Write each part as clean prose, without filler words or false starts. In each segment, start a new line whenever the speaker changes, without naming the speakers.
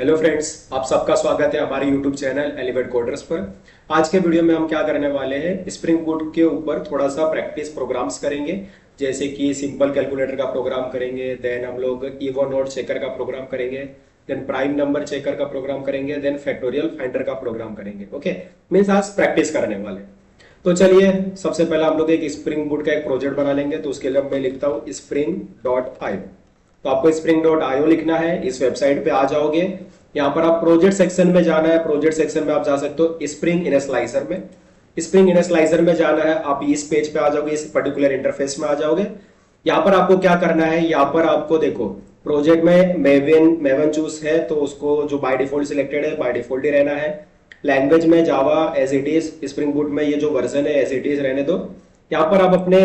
Hello friends, आप सबका स्वागत है हमारे यूट्यूब चैनल एलिवेट कोडर्स पर। आज के वीडियो में हम क्या करने वाले हैं, स्प्रिंग बूट के ऊपर थोड़ा सा प्रैक्टिस प्रोग्राम्स करेंगे। जैसे कि सिंपल कैलकुलेटर का प्रोग्राम करेंगे, देन हम लोग इवो नोट चेकर का प्रोग्राम करेंगे, देन प्राइम नंबर चेकर का प्रोग्राम करेंगे, देन फैक्टोरियल फाइंडर का प्रोग्राम करेंगे। ओके, मीन्स आज प्रैक्टिस करने वाले। तो चलिए, सबसे पहले हम लोग एक स्प्रिंग बूट का एक प्रोजेक्ट बना लेंगे। तो उसके लिए मैं लिखता हूँ spring.io। तो आपको spring.io लिखना है। इस वेबसाइट पे आ जाओगे, यहाँ पर आप प्रोजेक्ट सेक्शन में जाना है। प्रोजेक्ट सेक्शन में आप जा सकते हो स्प्रिंग इनिशियलाइजर में। स्प्रिंग इनिशियलाइजर में जाना है, आप इस पेज पे आ जाओगे, इस पर्टिकुलर इंटरफेस में आ जाओगे। यहाँ पर आपको क्या करना है, यहाँ पर आपको देखो प्रोजेक्ट में मेवन चूज है, तो उसको जो बाय डिफॉल्ट सिलेक्टेड है बाय डिफॉल्ट ही रहना है। लैंग्वेज में Java as it is, Spring Boot में ये जो वर्जन है एज इट इज रहने दो। यहाँ पर आप अपने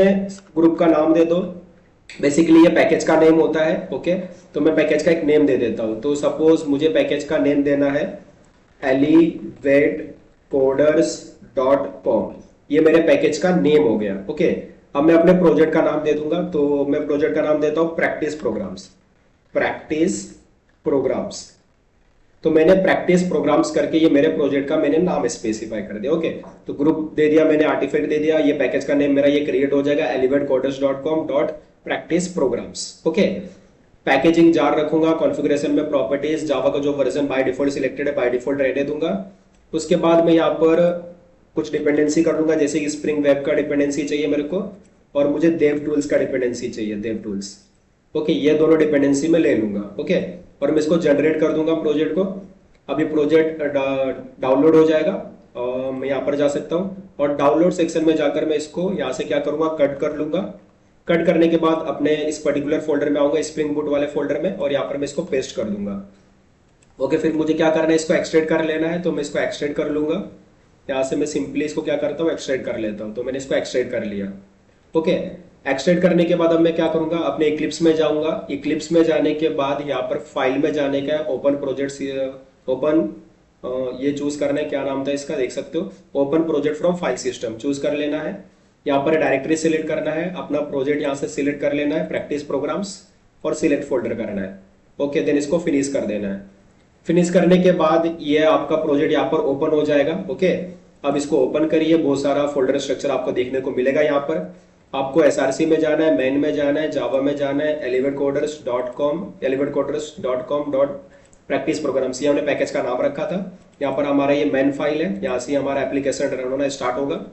ग्रुप का नाम दे दो। बेसिकली ये पैकेज का नेम होता है। ओके, तो मैं पैकेज का एक नेम दे देता हूं। तो सपोज मुझे पैकेज का नेम देना है elevatecoders.com। ये मेरे पैकेज का नेम हो गया। ओके, अब मैं अपने प्रोजेक्ट का नाम दे दूंगा। तो मैं प्रोजेक्ट का नाम देता हूं प्रैक्टिस प्रोग्राम्स। Practice programmes. तो मैंने प्रैक्टिस प्रोग्राम्स करके ये मेरे प्रोजेक्ट का मैंने नाम स्पेसिफाई कर दिया। ओके, तो ग्रुप दे दिया मैंने, आर्टिफैक्ट दे दिया, ये पैकेज का नेम मेरा ये क्रिएट हो जाएगा elevatecoders.com dot practice programs. Okay, packaging jar रखूंगा। कॉन्फ़िगरेशन में प्रॉपर्टीज जावा का जो वर्जन बाय डिफॉल्ट सिलेक्टेड है बाय डिफॉल्ट रहने दूंगा। उसके बाद मैं यहाँ पर कुछ डिपेंडेंसी कर लूंगा, जैसे कि स्प्रिंग वेब का डिपेंडेंसी चाहिए मेरे को, और मुझे देव टूल्स का डिपेंडेंसी चाहिए, देव टूल्स। ओके, ये दोनों डिपेंडेंसी में ले लूंगा। ओके, और मैं इसको जनरेट कर दूंगा प्रोजेक्ट को। अभी प्रोजेक्ट डाउनलोड हो जाएगा। मैं यहाँ पर जा सकता हूँ और डाउनलोड सेक्शन में जाकर मैं इसको यहाँ से क्या करूंगा, कट कर लूंगा। कट करने के बाद अपने इस पर्टिकुलर फोल्डर में आऊंगा, स्प्रिंग बूट वाले फोल्डर में, और यहाँ पर मैं इसको पेस्ट कर दूंगा। ओके, फिर मुझे क्या करना है, इसको एक्सट्रेट कर लेना है। तो मैं इसको एक्सट्रेट कर लूंगा। यहाँ से मैं सिंपली इसको क्या करता हूँ, एक्सट्रेट कर लेता हूँ। तो मैंने इसको एक्सट्रेट कर लिया। ओके, एक्सट्रेट करने के बाद अब मैं क्या करूंगा, अपने इक्लिप्स में जाऊंगा। इक्लिप्स में जाने के बाद यहाँ पर फाइल में जाने का है, ओपन प्रोजेक्ट, ओपन ये चूज करना है, क्या नाम था इसका देख सकते हो, open project from file system choose कर लेना है। यहाँ पर डायरेक्टरी सिलेक्ट करना है, अपना प्रोजेक्ट यहाँ से सिलेक्ट कर लेना है, प्रैक्टिस प्रोग्राम्स, और सिलेक्ट फोल्डर करना है। ओके, देन इसको फिनिश कर देना है। फिनिश करने के बाद ये आपका प्रोजेक्ट यहाँ पर ओपन हो जाएगा। ओके, अब इसको ओपन करिए, बहुत सारा फोल्डर स्ट्रक्चर आपको देखने को मिलेगा। यहाँ पर आपको एसआरसी में जाना है, मेन में जाना है, जावा में जाना है, elevatecoders.com डॉट प्रैक्टिस प्रोग्राम्स, ये हमने पैकेज का नाम रखा था। यहाँ पर हमारा ये मेन फाइल है, यहाँ से हमारा एप्लीकेशन रन होना स्टार्ट होगा।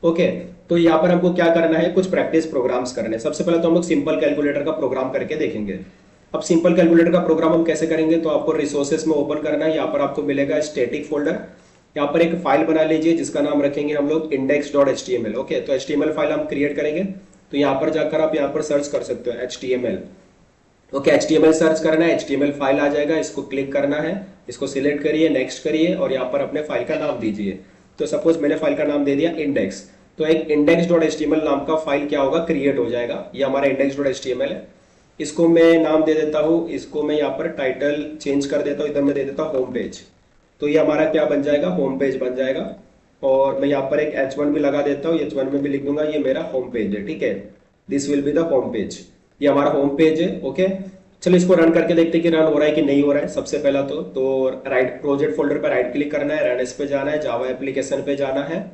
ओके, तो यहाँ पर हमको क्या करना है, कुछ प्रैक्टिस प्रोग्राम्स करने हैं। सबसे पहले तो हम लोग सिंपल कैलकुलेटर का प्रोग्राम करके देखेंगे। अब सिंपल कैलकुलेटर का प्रोग्राम हम कैसे करेंगे, तो आपको रिसोर्सेस में ओपन करना है। यहाँ पर आपको मिलेगा स्टैटिक फोल्डर। यहाँ पर एक फाइल बना लीजिए जिसका नाम रखेंगे हम लोग index.html। ओके, तो html फाइल हम क्रिएट करेंगे। तो यहाँ पर जाकर आप यहाँ पर सर्च कर सकते हो html। ओके, html सर्च करना है, html फाइल आ जाएगा, इसको क्लिक करना है, इसको सिलेक्ट करिए, नेक्स्ट करिए, और यहाँ पर अपने फाइल का नाम दीजिए। तो सपोज मैंने फाइल का नाम दे दिया इंडेक्स। तो एक index.html नाम का फाइल क्या होगा, क्रिएट हो जाएगा। ये हमारा index.html है। इसको मैं नाम दे देता हूँ, इसको मैं यहाँ पर टाइटल चेंज कर देता हूँ, इधर मैं दे देता हूँ होम पेज। तो ये हमारा क्या बन जाएगा, होम पेज बन जाएगा। और मैं यहाँ पर एक h1 भी लगा देता हूँ, h1 में भी लिख दूंगा ये मेरा होम पेज है। ठीक है, this will be the home page, ये हमारा होम पेज है। ओके, चलो इसको रन करके देखते हैं कि रन हो रहा है कि नहीं हो रहा है। सबसे पहला तो राइट प्रोजेक्ट फोल्डर पर राइट क्लिक करना है, रन एस पे जाना है, जावा एप्लीकेशन पे जाना है,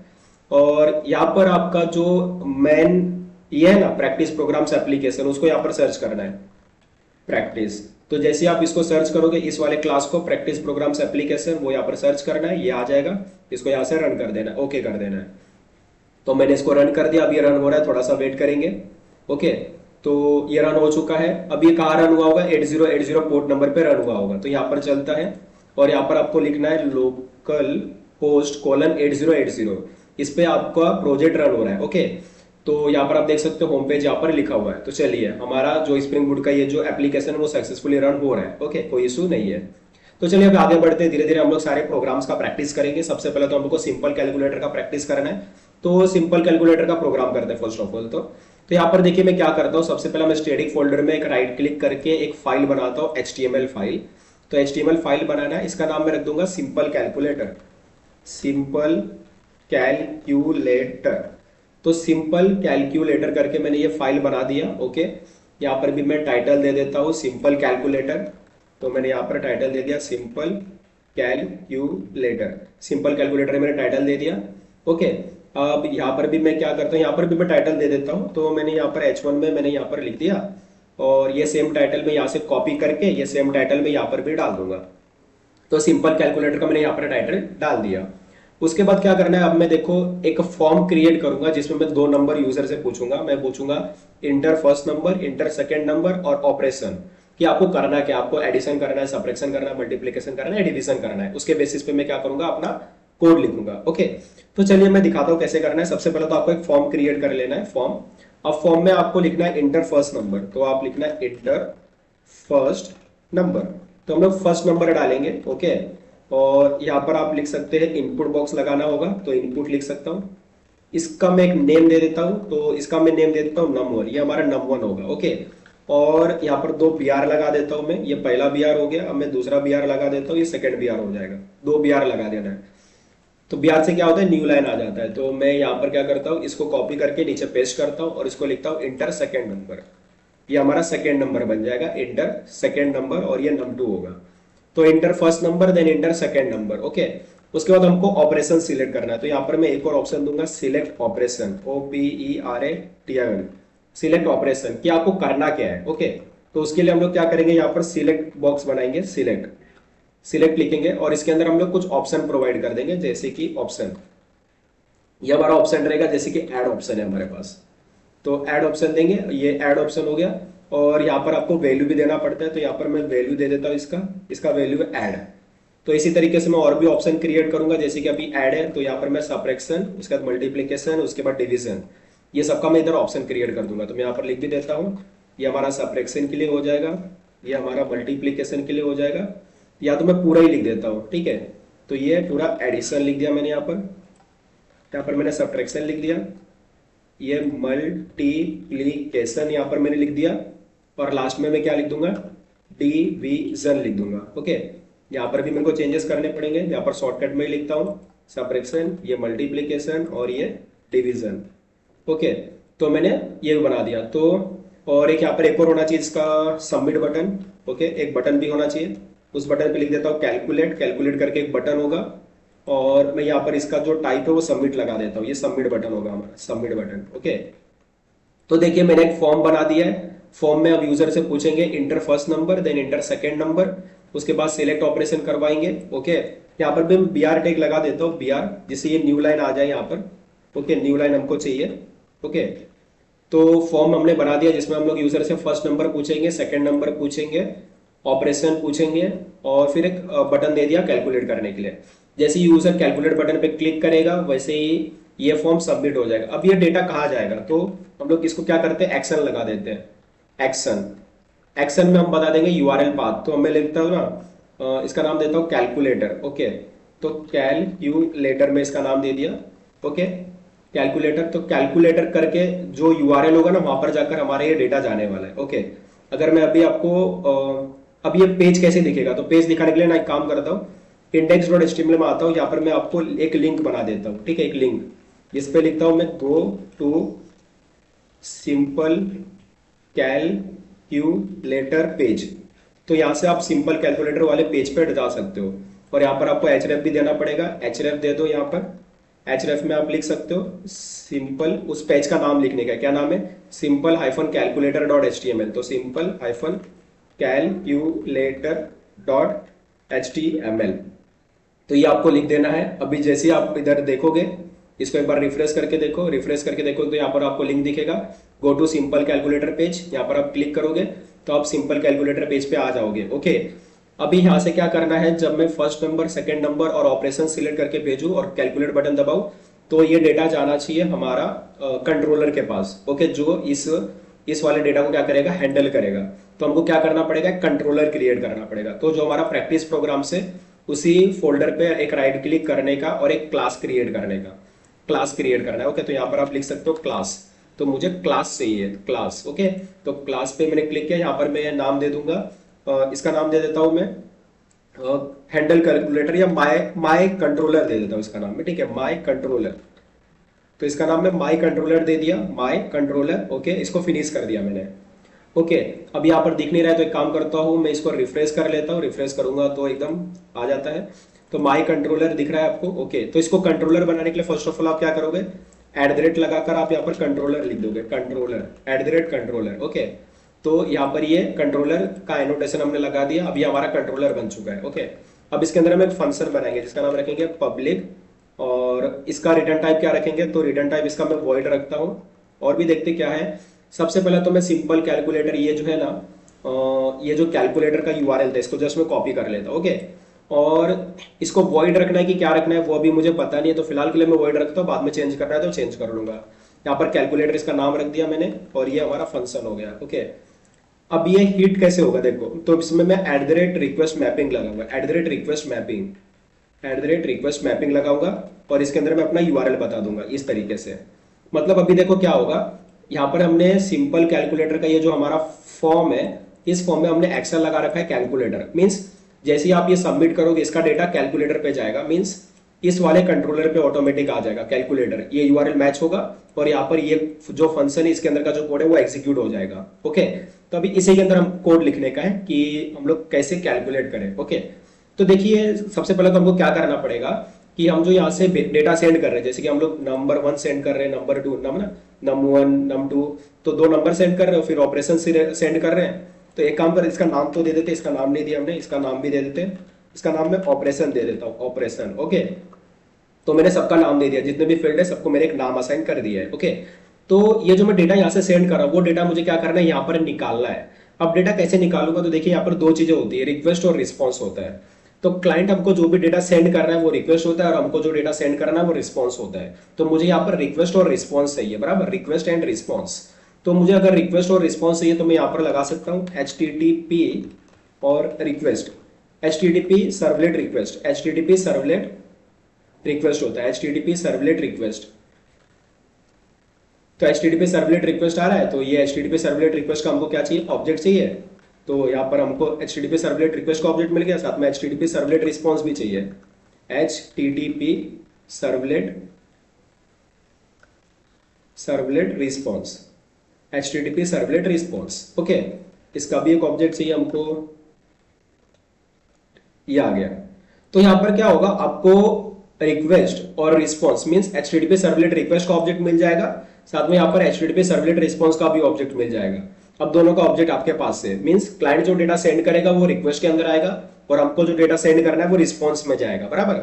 और यहाँ पर आपका जो मेन ये है ना प्रैक्टिस प्रोग्राम्स एप्लीकेशन, उसको यहाँ पर सर्च करना है, प्रैक्टिस। तो जैसे आप इसको सर्च करोगे, इस वाले क्लास को प्रैक्टिस प्रोग्राम्स एप्लीकेशन, वो यहाँ पर सर्च करना है, ये आ जाएगा। इसको यहाँ से रन कर देना है, ओके कर देना है। तो मैंने इसको रन कर दिया, अब ये रन हो रहा है, थोड़ा सा वेट करेंगे। ओके, तो ये रन हो चुका है। अब ये कहाँ रन हुआ होगा, 8080 पोर्ट नंबर पे रन हुआ होगा। तो यहाँ पर चलता है, और यहाँ पर आपको लिखना है लोकल होस्ट कोलन 8080, इस पे आपका प्रोजेक्ट रन हो रहा है। ओके, तो यहाँ पर आप देख सकते हो होम पेज यहाँ पर लिखा हुआ है। तो चलिए, हमारा जो स्प्रिंग बूट का ये जो एप्लीकेशन है वो सक्सेसफुली रन हो रहा है। ओके, कोई इशू नहीं है। तो चलिए अब आगे बढ़ते हैं, धीरे धीरे हम लोग सारे प्रोग्राम्स का प्रैक्टिस करेंगे। सबसे पहले तो हम लोग को सिंपल कैलकुलेटर का प्रैक्टिस करना है। तो सिंपल कैलकुलेटर का प्रोग्राम करते हैं फर्स्ट ऑफ ऑल। तो यहाँ पर देखिए मैं क्या करता हूँ, सबसे पहले मैं स्टैटिक फोल्डर में एक राइट क्लिक करके एक फाइल बनाता हूँ, HTML फाइल। तो HTML फाइल बनाना है, इसका नाम मैं रख दूंगा सिंपल कैलकुलेटर। सिंपल कैलकुलेटर, तो सिंपल कैलकुलेटर करके मैंने ये फाइल बना दिया। ओके, यहाँ पर भी मैं टाइटल दे देता हूँ सिंपल कैलकुलेटर। तो मैंने यहाँ पर टाइटल दे दिया सिंपल कैलकुलेटर, सिंपल कैलकुलेटर मैंने टाइटल दे दिया। ओके, अब यहाँ पर भी मैं क्या करता हूँ, यहाँ पर भी मैं टाइटल दे देता हूँ। तो मैंने यहाँ पर H1 में मैंने यहाँ पर लिख दिया, और ये सेम टाइटल मैं यहाँ से कॉपी करके ये सेम टाइटल मैं यहाँ पर भी डाल दूंगा। तो सिंपल कैलकुलेटर का मैंने यहाँ पर टाइटल डाल दिया। उसके बाद क्या करना है, अब मैं देखो एक फॉर्म क्रिएट करूंगा जिसमें मैं 2 नंबर यूजर से पूछूंगा। मैं पूछूंगा inter first number, inter second number और ऑपरेशन, कि आपको करना क्या, आपको एडिशन करना है, सब्ट्रैक्शन करना है, मल्टीप्लिकेशन करना है, डिवीजन करना है। उसके बेसिस पे मैं क्या करूंगा, अपना कोड लिखूंगा। ओके, तो चलिए मैं दिखाता हूं कैसे करना है। सबसे पहले तो आपको एक फॉर्म क्रिएट कर लेना है, फॉर्म। अब फॉर्म में आपको लिखना है इंटर फर्स्ट नंबर, तो आप लिखना है इंटर फर्स्ट नंबर। तो हम लोग फर्स्ट नंबर डालेंगे। ओके, और यहाँ पर आप लिख सकते हैं इनपुट बॉक्स लगाना होगा, तो इनपुट लिख सकता हूँ। इसका मैं एक नेम दे देता हूँ, तो इसका मैं नेम दे देता हूँ num1, ये हमारा num1 होगा। ओके, और यहाँ पर 2 BR लगा देता हूँ मैं, ये पहला BR हो गया। अब मैं दूसरा BR लगा देता हूँ, ये सेकंड BR हो जाएगा। 2 BR लगा देना है। तो BR से क्या होता है, न्यू लाइन आ जाता है। तो मैं यहाँ पर क्या करता हूँ, इसको कॉपी करके नीचे पेस्ट करता हूँ और इसको लिखता हूँ इंटर सेकेंड नंबर। ये हमारा सेकेंड नंबर बन जाएगा, इंटर सेकेंड नंबर, और ये num2 होगा। तो enter first number then enter second number. Okay, उसके बाद हमको ऑपरेशन सिलेक्ट करना है। तो यहाँ पर मैं एक और ऑप्शन दूंगा, select operation, OPERATION, select operation, कि आपको करना क्या है। ओके, तो उसके लिए हम लोग क्या करेंगे, यहाँ पर सिलेक्ट बॉक्स बनाएंगे, सिलेक्ट, सिलेक्ट लिखेंगे और इसके अंदर हम लोग कुछ ऑप्शन प्रोवाइड कर देंगे, जैसे कि ऑप्शन, ये हमारा ऑप्शन रहेगा, जैसे कि ऐड ऑप्शन है हमारे पास, तो ऐड ऑप्शन देंगे। ये ऐड ऑप्शन हो गया, और यहाँ पर आपको वैल्यू भी देना पड़ता है। तो यहाँ पर मैं वैल्यू दे देता हूँ, इसका वैल्यू है ऐड। तो इसी तरीके से मैं और भी ऑप्शन क्रिएट करूंगा, जैसे कि अभी ऐड है, तो यहाँ पर मैं सब्ट्रैक्शन, उसके बाद मल्टीप्लीकेशन, उसके बाद डिवीजन, ये सबका मैं इधर ऑप्शन क्रिएट कर दूंगा। तो मैं यहाँ पर लिख भी देता हूँ, ये हमारा सब्ट्रैक्शन के लिए हो जाएगा, ये हमारा मल्टीप्लीकेशन के लिए हो जाएगा, या तो मैं पूरा ही लिख देता हूँ। ठीक है, तो ये पूरा एडिशन लिख दिया मैंने, यहाँ पर मैंने सब्ट्रैक्शन लिख दिया, ये मल्टीप्लीकेशन यहाँ पर मैंने लिख दिया, और लास्ट में मैं क्या लिख दूंगा, डिवीजन लिख दूंगा। ओके, यहाँ पर भी मेरे को चेंजेस करने पड़ेंगे। यहाँ पर शॉर्टकट में लिखता हूँ सब्ट्रैक्शन, ये मल्टीप्लीकेशन और ये डिवीजन। ओके, तो मैंने ये बना दिया। तो और एक यहाँ पर एक और होना चाहिए इसका सबमिट बटन। ओके, एक बटन भी होना चाहिए, उस बटन पे लिख देता हूँ कैलकुलेट, कैलकुलेट करके एक बटन होगा, और मैं यहाँ पर इसका जो टाइप है वो सबमिट लगा देता हूँ, ये सबमिट बटन होगा हमारा, सबमिट बटन। ओके, तो देखिए मैंने एक फॉर्म बना दिया है। फॉर्म में अब यूजर से पूछेंगे enter first number then enter second number, उसके बाद सिलेक्ट ऑपरेशन करवाएंगे। ओके, यहाँ पर भी BR टैग लगा देता हूँ, BR, जिससे ये न्यू लाइन आ जाए यहाँ पर। ओके, न्यू लाइन हमको चाहिए। ओके, तो फॉर्म हमने बना दिया जिसमें हम लोग यूजर से फर्स्ट नंबर पूछेंगे, सेकेंड नंबर पूछेंगे, ऑपरेशन पूछेंगे, और फिर एक बटन दे दिया कैलकुलेट करने के लिए। जैसे ही यूजर कैलकुलेट बटन पे क्लिक करेगा वैसे ही ये फॉर्म सबमिट हो जाएगा। अब ये डेटा कहाँ जाएगा, तो हम लोग इसको क्या करते हैं, एक्शन लगा देते हैं। एक्शन, एक्शन में हम बता देंगे URL पाथ। तो मैं लिखता हूँ ना, इसका नाम देता हूँ कैलकुलेटर। ओके, तो कैलकुलेटर में इसका नाम दे दिया। ओके, कैलकुलेटर, तो कैलकुलेटर करके जो URL होगा ना, वहां पर जाकर हमारा ये डेटा जाने वाला है। ओके, अगर मैं अभी आपको अब ये पेज कैसे दिखेगा, तो पेज दिखाने के लिए ना एक काम करता हूँ, index.html में आता हूँ, यहाँ पर मैं आपको एक लिंक बना देता हूँ। ठीक है, एक लिंक, जिस पे लिखता हूँ मैं go to simple calculator page. तो यहाँ से आप सिंपल कैलकुलेटर वाले पेज पे जा सकते हो, और यहाँ पर आपको href भी देना पड़ेगा। href दे दो, यहाँ पर href में आप लिख सकते हो सिंपल, उस पेज का नाम लिखने का, क्या नाम है, simple hyphen calculator dot HTML। तो simple hyphen calculator dot HTML, तो ये आपको लिख देना है। अभी जैसे ही आप इधर देखोगे, इसको एक बार रिफ्रेश करके देखो, रिफ्रेश करके देखो तो यहाँ पर आपको लिंक दिखेगा, go to simple calculator page. यहाँ पर आप क्लिक करोगे तो आप सिंपल कैलकुलेटर पेज पे आ जाओगे। ओके, अभी यहाँ से क्या करना है, जब मैं फर्स्ट नंबर, सेकंड नंबर और ऑपरेशन सिलेक्ट करके भेजूं और कैलकुलेट बटन दबाऊं, तो ये डेटा जाना चाहिए हमारा कंट्रोलर के पास। ओके, जो इस वाले डेटा को क्या करेगा, हैंडल करेगा। तो हमको क्या करना पड़ेगा, कंट्रोलर क्रिएट करना पड़ेगा। तो जो हमारा प्रैक्टिस प्रोग्राम से उसी फोल्डर पे एक राइट क्लिक करने का और एक क्लास क्रिएट करने का, क्लास क्रिएट करना है। ओके, तो यहाँ पर आप लिख सकते हो क्लास, तो मुझे क्लास चाहिए, क्लास। ओके, तो क्लास पे मैंने क्लिक किया, यहाँ पर मैं नाम दे दूंगा, इसका नाम दे देता हूं मैं हैंडल कैलकुलेटर, या माय कंट्रोलर दे देता हूं इसका नाम में। ठीक है, माय कंट्रोलर, तो इसका नाम मैं माय कंट्रोलर दे दिया, माय कंट्रोलर। ओके, इसको फिनिश कर दिया मैंने। ओके, अब यहाँ पर दिख नहीं रहा है तो एक काम करता हूँ, मैं इसको रिफ्रेश कर लेता हूँ, रिफ्रेश करूंगा तो एकदम आ जाता है। तो माई कंट्रोलर दिख रहा है आपको। ओके, तो इसको कंट्रोलर बनाने के लिए फर्स्ट ऑफ ऑल आप क्या करोगे, एट द रेट लगाकर आप यहाँ पर कंट्रोलर लिख दोगे, controller eight the rate controller. Okay, तो यहाँ पर ये कंट्रोलर का एनोटेशन हमने लगा दिया, अभी हमारा कंट्रोलर बन चुका है। ओके, अब इसके अंदर हम एक फंक्शन बनाएंगे जिसका नाम रखेंगे पब्लिक, और इसका रिटर्न टाइप क्या रखेंगे, तो रिटर्न टाइप इसका मैं वॉइड रखता हूँ। और भी देखते क्या है, सबसे पहले तो मैं सिंपल कैलकुलेटर, ये जो है ना ये जो कैलकुलेटर का यूआरएल था इसको जस्ट मैं कॉपी कर लेता हूँ। ओके, और इसको वॉइड रखना है कि क्या रखना है वो अभी मुझे पता नहीं है, तो फिलहाल के लिए मैं वॉइड रखता हूँ, बाद में चेंज करना है तो चेंज कर लूंगा। यहाँ पर कैलकुलेटर इसका नाम रख दिया मैंने, और ये हमारा फंक्शन हो गया। ओके, अब ये हिट कैसे होगा देखो, तो इसमें मैं at the rate request mapping लगाऊंगा, at the rate request mapping, at the rate request mapping लगाऊंगा, और इसके अंदर मैं अपना यूआरएल बता दूंगा इस तरीके से। मतलब अभी देखो क्या होगा, यहाँ पर हमने सिंपल कैलकुलेटर का ये जो हमारा फॉर्म है, इस फॉर्म में हमने एक्सेल लगा रखा है कैलकुलेटर, मीन्स जैसे ही आप ये सबमिट करोगे इसका डेटा कैलकुलेटर पे जाएगा, मीन्स इस वाले कंट्रोलर पे ऑटोमेटिक आ जाएगा कैलकुलेटर, ये यूआरएल मैच होगा और यहाँ पर ये जो फंक्शन है इसके अंदर का जो कोड है वो एग्जीक्यूट हो जाएगा। ओके, तो अभी इसी के अंदर हम कोड लिखने का है कि हम लोग कैसे कैलकुलेट करें। ओके, तो देखिए सबसे पहले तो हमको क्या करना पड़ेगा कि हम जो यहाँ से डेटा सेंड कर रहे हैं, जैसे कि हम लोग नंबर 1 सेंड कर रहे हैं, नंबर 2 नम 1 नम 2, तो 2 नंबर सेंड कर रहे हो, फिर ऑपरेशन सेंड कर रहे हैं। तो एक काम कर, इसका नाम तो दे देते, इसका नाम नहीं दिया हमने, इसका नाम भी दे देते, इसका नाम मैं ऑपरेशन दे देता हूँ, ऑपरेशन। ओके, तो मैंने सबका नाम दे दिया, जितने भी फील्ड है सबको मैंने एक नाम असाइन कर दिया है। ओके, तो ये जो मैं डेटा यहाँ से सेंड कर रहा हूँ वो डेटा मुझे क्या करना है, यहाँ पर निकालना है। अब डेटा कैसे निकालूंगा, तो देखिए यहाँ पर 2 चीजें होती है, रिक्वेस्ट और रिस्पॉन्स होता है। तो क्लाइंट हमको जो भी डेटा सेंड कर रहा है वो रिक्वेस्ट होता है, और हमको जो डेटा सेंड करना है वो रिस्पॉन्स होता है। तो मुझे यहाँ पर रिक्वेस्ट और रिस्पॉन्स चाहिए, बराबर, रिक्वेस्ट एंड रिस्पॉन्स। तो मुझे अगर रिक्वेस्ट और रिस्पॉन्स चाहिए तो मैं यहाँ पर लगा सकता हूँ HTTP और request, HTTP servlet request, HTTP servlet request होता है, HTTP सर्वलेट रिक्वेस्ट। तो HTTP सर्वलेट रिक्वेस्ट आ रहा है, तो ये HTTP सर्वलेट रिक्वेस्ट का हमको क्या चाहिए, ऑब्जेक्ट चाहिए। तो यहाँ पर हमको HTTP सर्वलेट रिक्वेस्ट का ऑब्जेक्ट मिल गया, साथ में HTTP सर्वलेट रिस्पॉन्स भी चाहिए, HTTP servlet response, HTTP servlet response. Okay, इसका भी एक ऑब्जेक्ट चाहिए हमको, ये आ गया। तो यहाँ पर क्या होगा, आपको रिक्वेस्ट और response means HTTP servlet request का ऑब्जेक्ट मिल जाएगा, साथ में यहाँ पर HTTP सर्वलेट रिस्पॉन्स का भी ऑब्जेक्ट मिल जाएगा। अब दोनों का ऑब्जेक्ट आपके पास है, मींस क्लाइंट जो डेटा सेंड करेगा वो रिक्वेस्ट के अंदर आएगा, और हमको जो डेटा सेंड करना है वो रिस्पॉन्स में जाएगा, बराबर।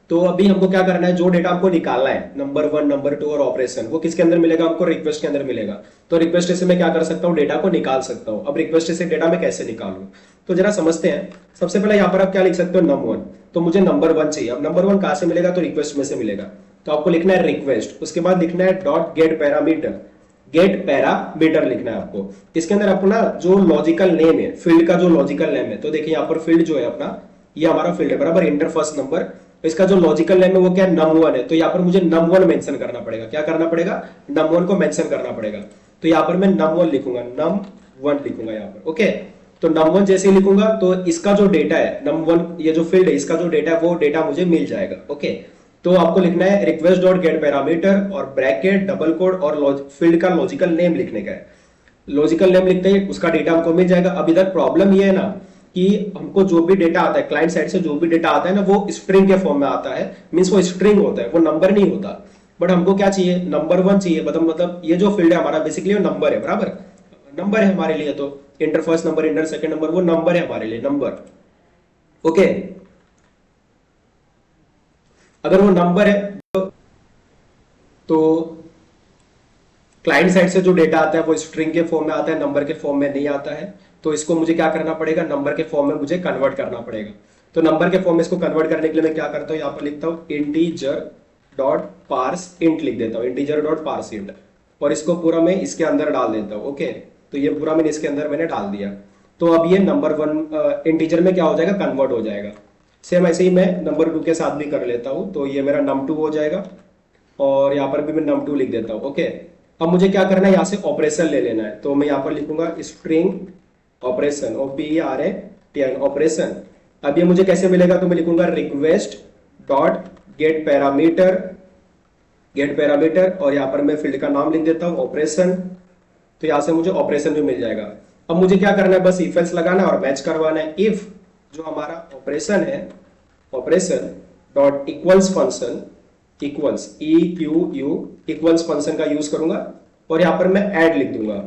तो अभी हमको क्या करना है, जो डेटा हमको निकालना है, नंबर 1 नंबर 2 और ऑपरेशन, वो किसके अंदर मिलेगा, हमको रिक्वेस्ट के अंदर मिलेगा। तो रिक्वेस्ट से मैं क्या कर सकता हूँ, डेटा को निकाल सकता हूँ। अब रिक्वेस्ट से डेटा मैं कैसे निकालूं, तो जरा समझते हैं। सबसे पहले यहाँ पर आप क्या लिख सकते हो, num1, तो मुझे नंबर 1 चाहिए। अब नंबर 1 कहां से मिलेगा, तो रिक्वेस्ट में से मिलेगा। तो आपको लिखना है रिक्वेस्ट, उसके बाद लिखना है dot get parameter, get parameter लिखना है आपको। इसके अंदर आपको ना जो लॉजिकल नेम है, फील्ड का जो लॉजिकल नेम है, तो देखिए यहाँ पर फील्ड जो है अपना, ये हमारा फील्ड है, बराबर, इंटर फर्स्ट नंबर। इसका जो लॉजिकल नेम है वो क्या है, num1 है। तो यहाँ पर मुझे num1 मेंशन करना पड़ेगा, क्या करना पड़ेगा, num1 को मेंशन करना पड़ेगा। तो यहाँ पर मैं num1 लिखूंगा, num1 लिखूंगा यहाँ पर। ओके, तो num1 जैसे ही लिखूंगा तो इसका जो डेटा है num1, ये जो फील्ड है इसका जो डेटा है वो डेटा मुझे मिल जाएगा। ओके, तो आपको लिखना है रिक्वेस्ट डॉट गेट पैरामीटर और ब्रैकेट डबल कोड और फील्ड का लॉजिकल नेम लिखने का है। लॉजिकल नेम लिखते ही उसका डेटा हमको मिल जाएगा। अब इधर प्रॉब्लम ये है ना कि हमको जो भी डेटा आता है क्लाइंट साइड से, जो भी डेटा आता है ना वो स्ट्रिंग के फॉर्म में आता है, मींस वो स्ट्रिंग होता है, वो नंबर नहीं होता। बट हमको क्या चाहिए, नंबर 1 चाहिए। मतलब ये जो फील्ड है हमारा बेसिकली वो नंबर है, बराबर, नंबर है हमारे लिए। तो enter first number, inter second number, वो नंबर है हमारे लिए, नंबर। ओके, अगर वो नंबर है तो क्लाइंट साइड से जो डेटा आता है वो स्ट्रिंग के फॉर्म में आता है, नंबर के फॉर्म में नहीं आता है। तो इसको मुझे क्या करना पड़ेगा, नंबर के फॉर्म में मुझे कन्वर्ट करना पड़ेगा। तो नंबर के फॉर्म में इसको कन्वर्ट करने के लिए मैं क्या करता हूं, यहां पर लिखता हूं इंटीजर डॉट पार्स इंट, लिख देता हूं इंटीजर डॉट पार्स इंट, और इसको पूरा मैं इसके अंदर डाल देता हूं। ओके, तो ये पूरा मैंने इसके अंदर मैंने डाल दिया। तो अब ये नंबर 1 इंटीजर में क्या हो जाएगा, कन्वर्ट हो जाएगा। सेम ऐसे ही मैं नंबर 2 के साथ भी कर लेता हूं, तो ये मेरा num2 हो जाएगा, और यहाँ पर भी मैं num2 लिख देता हूं। ओके, अब मुझे क्या करना है, यहाँ से ऑपरेशन ले लेना है। तो मैं यहाँ पर लिखूंगा स्ट्रिंग ऑपरेशन, OPERATN ऑपरेशन। अब ये मुझे कैसे मिलेगा, तो मैं लिखूंगा रिक्वेस्ट डॉट गेट पैरामीटर, और यहाँ पर मैं फील्ड का नाम लिख देता हूँ ऑपरेशन। तो यहाँ से मुझे ऑपरेशन भी मिल जाएगा। अब मुझे क्या करना है, बस इफ एल्स लगाना है और मैच करवाना है। इफ जो हमारा ऑपरेशन है, operation dot equals function, equals EQU equals function का यूज करूंगा और यहां पर मैं ऐड लिख दूंगा।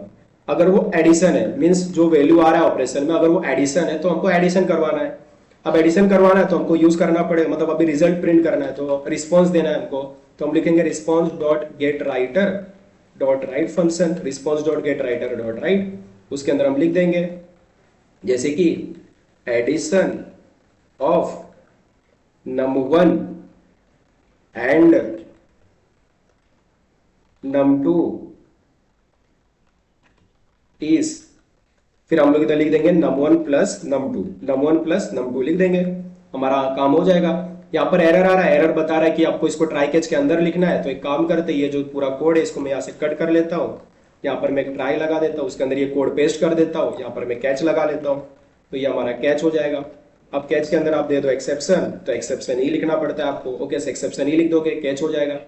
अगर वो एडिशन है, मींस जो वैल्यू आ रहा है ऑपरेशन में, अगर वो एडिशन है तो हमको एडिशन करवाना है। अब एडिशन करवाना है तो हमको यूज करना पड़ेगा, मतलब अभी रिजल्ट प्रिंट करना है तो रिस्पॉन्स देना है हमको, तो हम लिखेंगे response dot gate writer dot right function, response dot gate writer dot right, उसके अंदर हम लिख देंगे जैसे कि addition of num1 and num2 is, फिर हम लोग इधर लिख देंगे num1 plus num2, num1 plus num2 लिख देंगे, हमारा काम हो जाएगा। यहाँ पर एरर आ रहा है, एरर बता रहा है कि आपको इसको ट्राई कैच के अंदर लिखना है, तो एक काम करते हैं, ये जो पूरा कोड है इसको मैं यहाँ से कट कर लेता हूँ, यहाँ पर मैं एक ट्राई लगा देता हूँ, उसके अंदर ये कोड पेस्ट कर देता हूँ, यहाँ पर मैं कैच लगा लेता हूँ, तो ये हमारा कैच हो जाएगा। अब कैच के अंदर आप दे दो एक्सेप्शन, तो एक्सेप्शन ही लिखना पड़ता है आपको, ओके, एक्सेप्शन ही लिख दोगे, कैच हो जाएगा।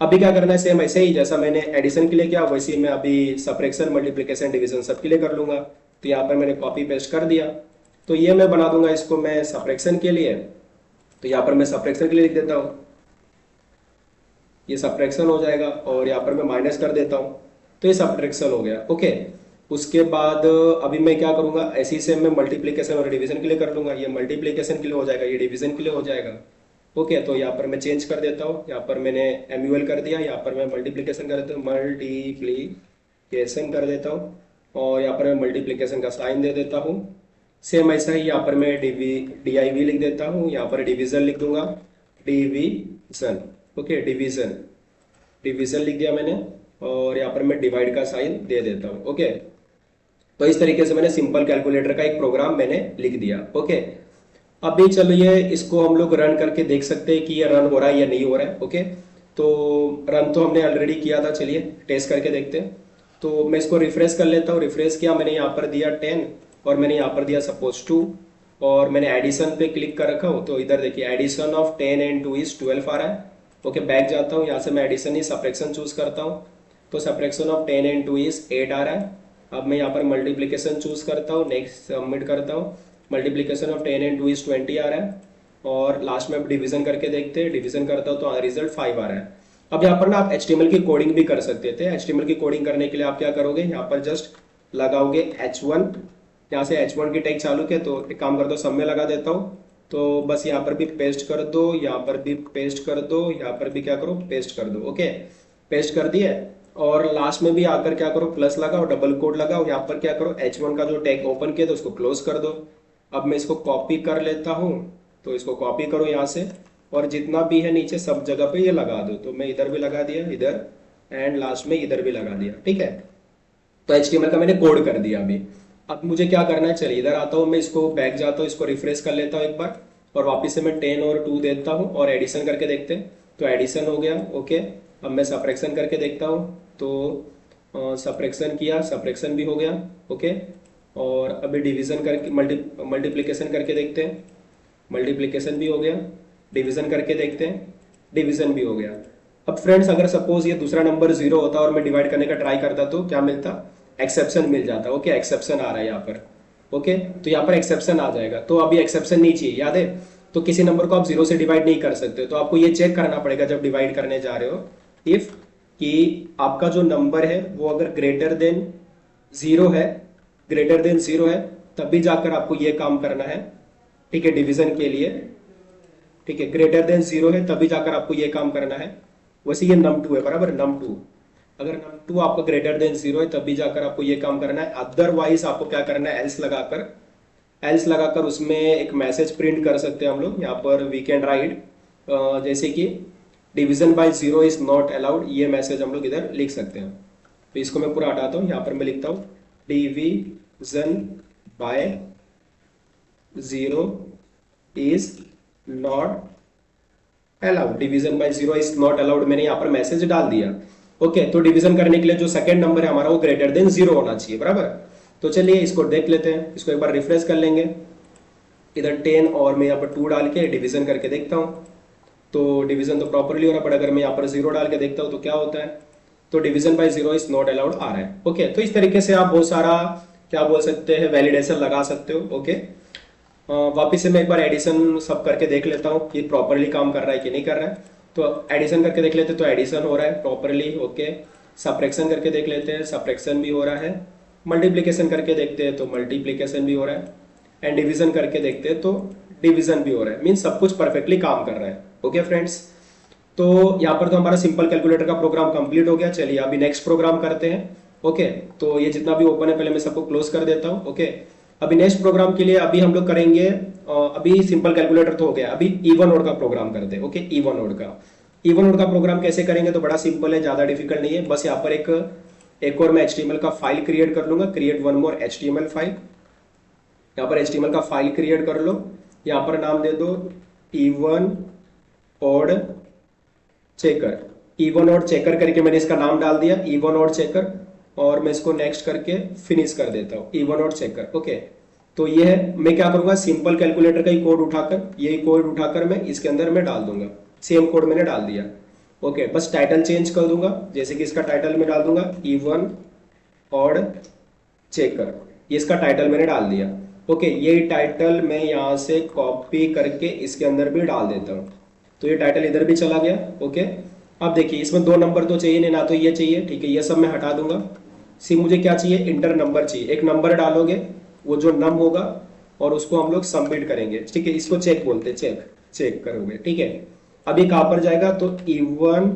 अभी क्या करना है, सेम ऐसे ही जैसा मैंने एडिशन के लिए किया वैसे ही मैं अभी सब्ट्रैक्शन, मल्टीप्लिकेशन, डिवीजन सबके लिए कर लूंगा। तो यहाँ पर मैंने कॉपी पेस्ट कर दिया, तो ये मैं बना दूंगा इसको मैं सब्ट्रैक्शन के लिए, तो यहाँ पर मैं सब्ट्रैक्शन के लिए लिख देता हूँ, ये सब्ट्रैक्शन हो जाएगा, और यहाँ पर मैं माइनस कर देता हूँ, तो ये सब्ट्रैक्शन हो गया, ओके। उसके बाद अभी मैं क्या करूंगा, ऐसे ही से मैं मल्टीप्लिकेशन और डिवीजन के लिए कर लूंगा, ये मल्टीप्लिकेशन के लिए हो जाएगा, ये डिवीजन के लिए हो जाएगा, ओके। तो यहाँ पर मैं चेंज कर देता हूँ, यहाँ पर मैंने MUL कर दिया, यहाँ पर मैं मल्टीप्लिकेशन कर देता हूँ, मल्टीप्लिकेशन कर देता हूँ, और यहाँ पर मैं मल्टीप्लिकेशन का साइन दे देता हूँ। सेम ऐसा ही यहाँ पर मैं DIV लिख देता हूँ, यहाँ पर डिवीजन लिख दूंगा, डिवीजन, ओके, डिवीजन, डिवीजन लिख दिया मैंने, और यहाँ पर मैं डिवाइड का साइन दे देता हूँ, ओके। तो इस तरीके से मैंने सिंपल कैलकुलेटर का एक प्रोग्राम मैंने लिख दिया, ओके। अभी चलिए इसको हम लोग रन करके देख सकते हैं कि ये रन हो रहा है या नहीं हो रहा है, ओके। तो रन तो हमने ऑलरेडी किया था, चलिए टेस्ट करके देखते हैं। तो मैं इसको रिफ्रेश कर लेता हूँ, रिफ्रेश किया, मैंने यहाँ पर दिया 10 और मैंने यहाँ पर दिया सपोज 2, और मैंने एडिशन पे क्लिक कर रखा हूँ, तो इधर देखिए एडिशन ऑफ 10 एंड 2 इज 12 आ रहा है, ओके। बैक जाता हूँ, यहाँ से मैं एडिशन ही सब्ट्रैक्शन चूज करता हूँ, तो सब्ट्रैक्शन ऑफ 10 एंड 2 इज 8 आ रहा है। अब मैं यहाँ पर मल्टीप्लिकेशन चूज करता हूँ, नेक्स्ट सबमिट करता हूँ, मल्टीप्लिकेशन ऑफ 10 एंड 2 इज 20 आ रहा है, और लास्ट में डिवीजन करके देखते हैं, डिवीजन करता हूँ तो रिजल्ट 5 आ रहा है। अब यहाँ पर ना आप HTML की कोडिंग भी कर सकते थे। HTML की कोडिंग करने के लिए आप क्या करोगे, यहाँ पर जस्ट लगाओगे H1, यहाँ से H1 की टैग चालू के, तो एक काम कर दो, सब में लगा देता हूँ, तो बस यहाँ पर भी पेस्ट कर दो, यहाँ पर भी पेस्ट कर दो, यहाँ पर भी क्या करो, पेस्ट कर दो, ओके। पेस्ट कर दिए, और लास्ट में भी आकर क्या करो, प्लस लगाओ, डबल कोड लगाओ, यहाँ पर क्या करो, H1 का जो टैग ओपन किया तो उसको क्लोज कर दो। अब मैं इसको कॉपी कर लेता हूँ, तो इसको कॉपी करो यहाँ से, और जितना भी है नीचे सब जगह पे ये लगा दो, तो मैं इधर भी लगा दिया, इधर, एंड लास्ट में इधर भी लगा दिया, ठीक है। तो HTML का मैंने कोड कर दिया अभी। अब मुझे क्या करना है, चलिए इधर आता हूँ, मैं इसको बैक जाता हूँ, इसको रिफ्रेश कर लेता हूँ एक बार, और वापस से मैं 10 और 2 देता हूँ और एडिशन करके देखते हैं, तो एडिशन हो गया, ओके। अब मैं सब्ट्रैक्शन करके देखता हूँ, तो सब्ट्रैक्शन किया, सब्ट्रैक्शन भी हो गया, ओके। और अभी डिवीजन करके मल्टीप्लिकेशन करके देखते हैं, मल्टीप्लिकेशन भी हो गया, डिवीजन करके देखते हैं, डिवीजन भी हो गया। अब फ्रेंड्स अगर सपोज ये दूसरा नंबर 0 होता और मैं डिवाइड करने का ट्राई करता तो क्या मिलता, एक्सेप्शन मिल जाता, ओके। एक्सेप्शन आ रहा है यहाँ पर, ओके, तो यहाँ पर एक्सेप्शन आ जाएगा, तो अभी एक्सेप्शन नहीं चाहिए, याद है। तो किसी नंबर को आप 0 से डिवाइड नहीं कर सकते, तो आपको ये चेक करना पड़ेगा जब डिवाइड करने जा रहे हो, इफ कि आपका जो नंबर है वो अगर ग्रेटर देन 0 है, ग्रेटर देन 0 है, तभी जाकर आपको ये काम करना है, ठीक है, डिवीजन के लिए, ठीक है। ग्रेटर देन 0 है तभी जाकर आपको ये काम करना है। वैसे ये num2 है, बराबर, num2, अगर num2 आपका ग्रेटर देन 0 है तभी जाकर आपको ये काम करना है, अदरवाइज आपको क्या करना है, एल्स लगाकर उसमें एक मैसेज प्रिंट कर सकते हैं हम लोग, यहाँ पर वी कैन राइट जैसे कि division by 0 is not allowed, ये मैसेज हम लोग इधर लिख सकते हैं। तो इसको मैं पूरा हटाता हूँ, यहाँ पर मैं लिखता हूँ division by 0 is not allowed, division by 0 is not allowed, मैंने यहाँ पर मैसेज डाल दिया, ओके। तो डिवीजन करने के लिए जो सेकंड नंबर है हमारा वो ग्रेटर देन 0 होना चाहिए, बराबर। तो चलिए इसको देख लेते हैं, इसको एक बार रिफ्रेश कर लेंगे, इधर 10 और मैं यहाँ पर 2 डाल के डिवीजन करके देखता हूँ, तो डिवीजन तो प्रॉपरली हो रहा है, बट अगर मैं यहाँ पर 0 डाल के देखता हूँ तो क्या होता है, तो division by 0 is not allowed आ रहा है, ओके। तो इस तरीके से आप बहुत सारा क्या बोल सकते हैं, वैलिडेशन लगा सकते हो। ओके, वापिस से मैं एक बार एडिशन सब करके देख लेता हूँ कि प्रॉपरली काम कर रहा है कि नहीं कर रहा है। तो एडिशन करके देख लेते हैं, तो एडिशन हो रहा है प्रॉपरली। ओके, सब्ट्रैक्शन करके देख लेते हैं, सब्ट्रैक्शन भी हो रहा है। मल्टीप्लिकेशन करके देखते हैं तो मल्टीप्लिकेशन भी हो रहा है। एंड डिवीजन करके देखते हैं तो डिवीजन भी हो रहा है। मीन्स सब कुछ परफेक्टली काम कर रहा है। ओके फ्रेंड्स, तो यहाँ पर तो हमारा सिंपल कैलकुलेटर का प्रोग्राम कंप्लीट हो गया। चलिए अभी नेक्स्ट प्रोग्राम करते हैं। ओके, तो ये जितना भी ओपन है पहले मैं सबको क्लोज कर देता हूँ। ओके, अभी नेक्स्ट प्रोग्राम के लिए अभी हम लोग करेंगे, अभी सिंपल कैलकुलेटर तो हो गया, अभी इवन ओड का प्रोग्राम करते हैं। ओके, इवन ओड का प्रोग्राम कैसे करेंगे, तो बड़ा सिंपल है, ज्यादा डिफिकल्ट नहीं है। बस यहाँ पर एक और मैं HTML का फाइल क्रिएट कर लूंगा, create one more HTML file. यहाँ पर HTML का फाइल क्रिएट कर लो, यहाँ पर नाम दे दो even odd checker. Even odd checker करके मैंने इसका नाम डाल दिया, इवन ओड चेकर, और मैं इसको नेक्स्ट करके फिनिश कर देता हूँ, इवन ओड चेकर। ओके, तो ये है, मैं क्या करूंगा, सिंपल कैलकुलेटर का ही कोड उठाकर, यही कोड उठाकर मैं इसके अंदर मैं डाल दूंगा। सेम कोड मैंने डाल दिया। ओके, बस टाइटल चेंज कर दूंगा, जैसे कि इसका टाइटल में डाल दूंगा इवन ऑड चेकर, ये इसका टाइटल मैंने डाल दिया। ओके, ये टाइटल मैं यहाँ से कॉपी करके इसके अंदर भी डाल देता हूँ, तो ये टाइटल इधर भी चला गया। ओके, अब देखिए इसमें 2 नंबर तो चाहिए नहीं, ना तो ये चाहिए, ठीक है, ये सब मैं हटा दूंगा। सी मुझे क्या चाहिए, इंटर नंबर चाहिए। एक नंबर डालोगे, वो जो नम होगा, और उसको हम लोग सबमिट करेंगे, ठीक है, इसको चेक बोलते हैं, चेक करोगे, ठीक है। अभी कहां पर जाएगा, तो इवन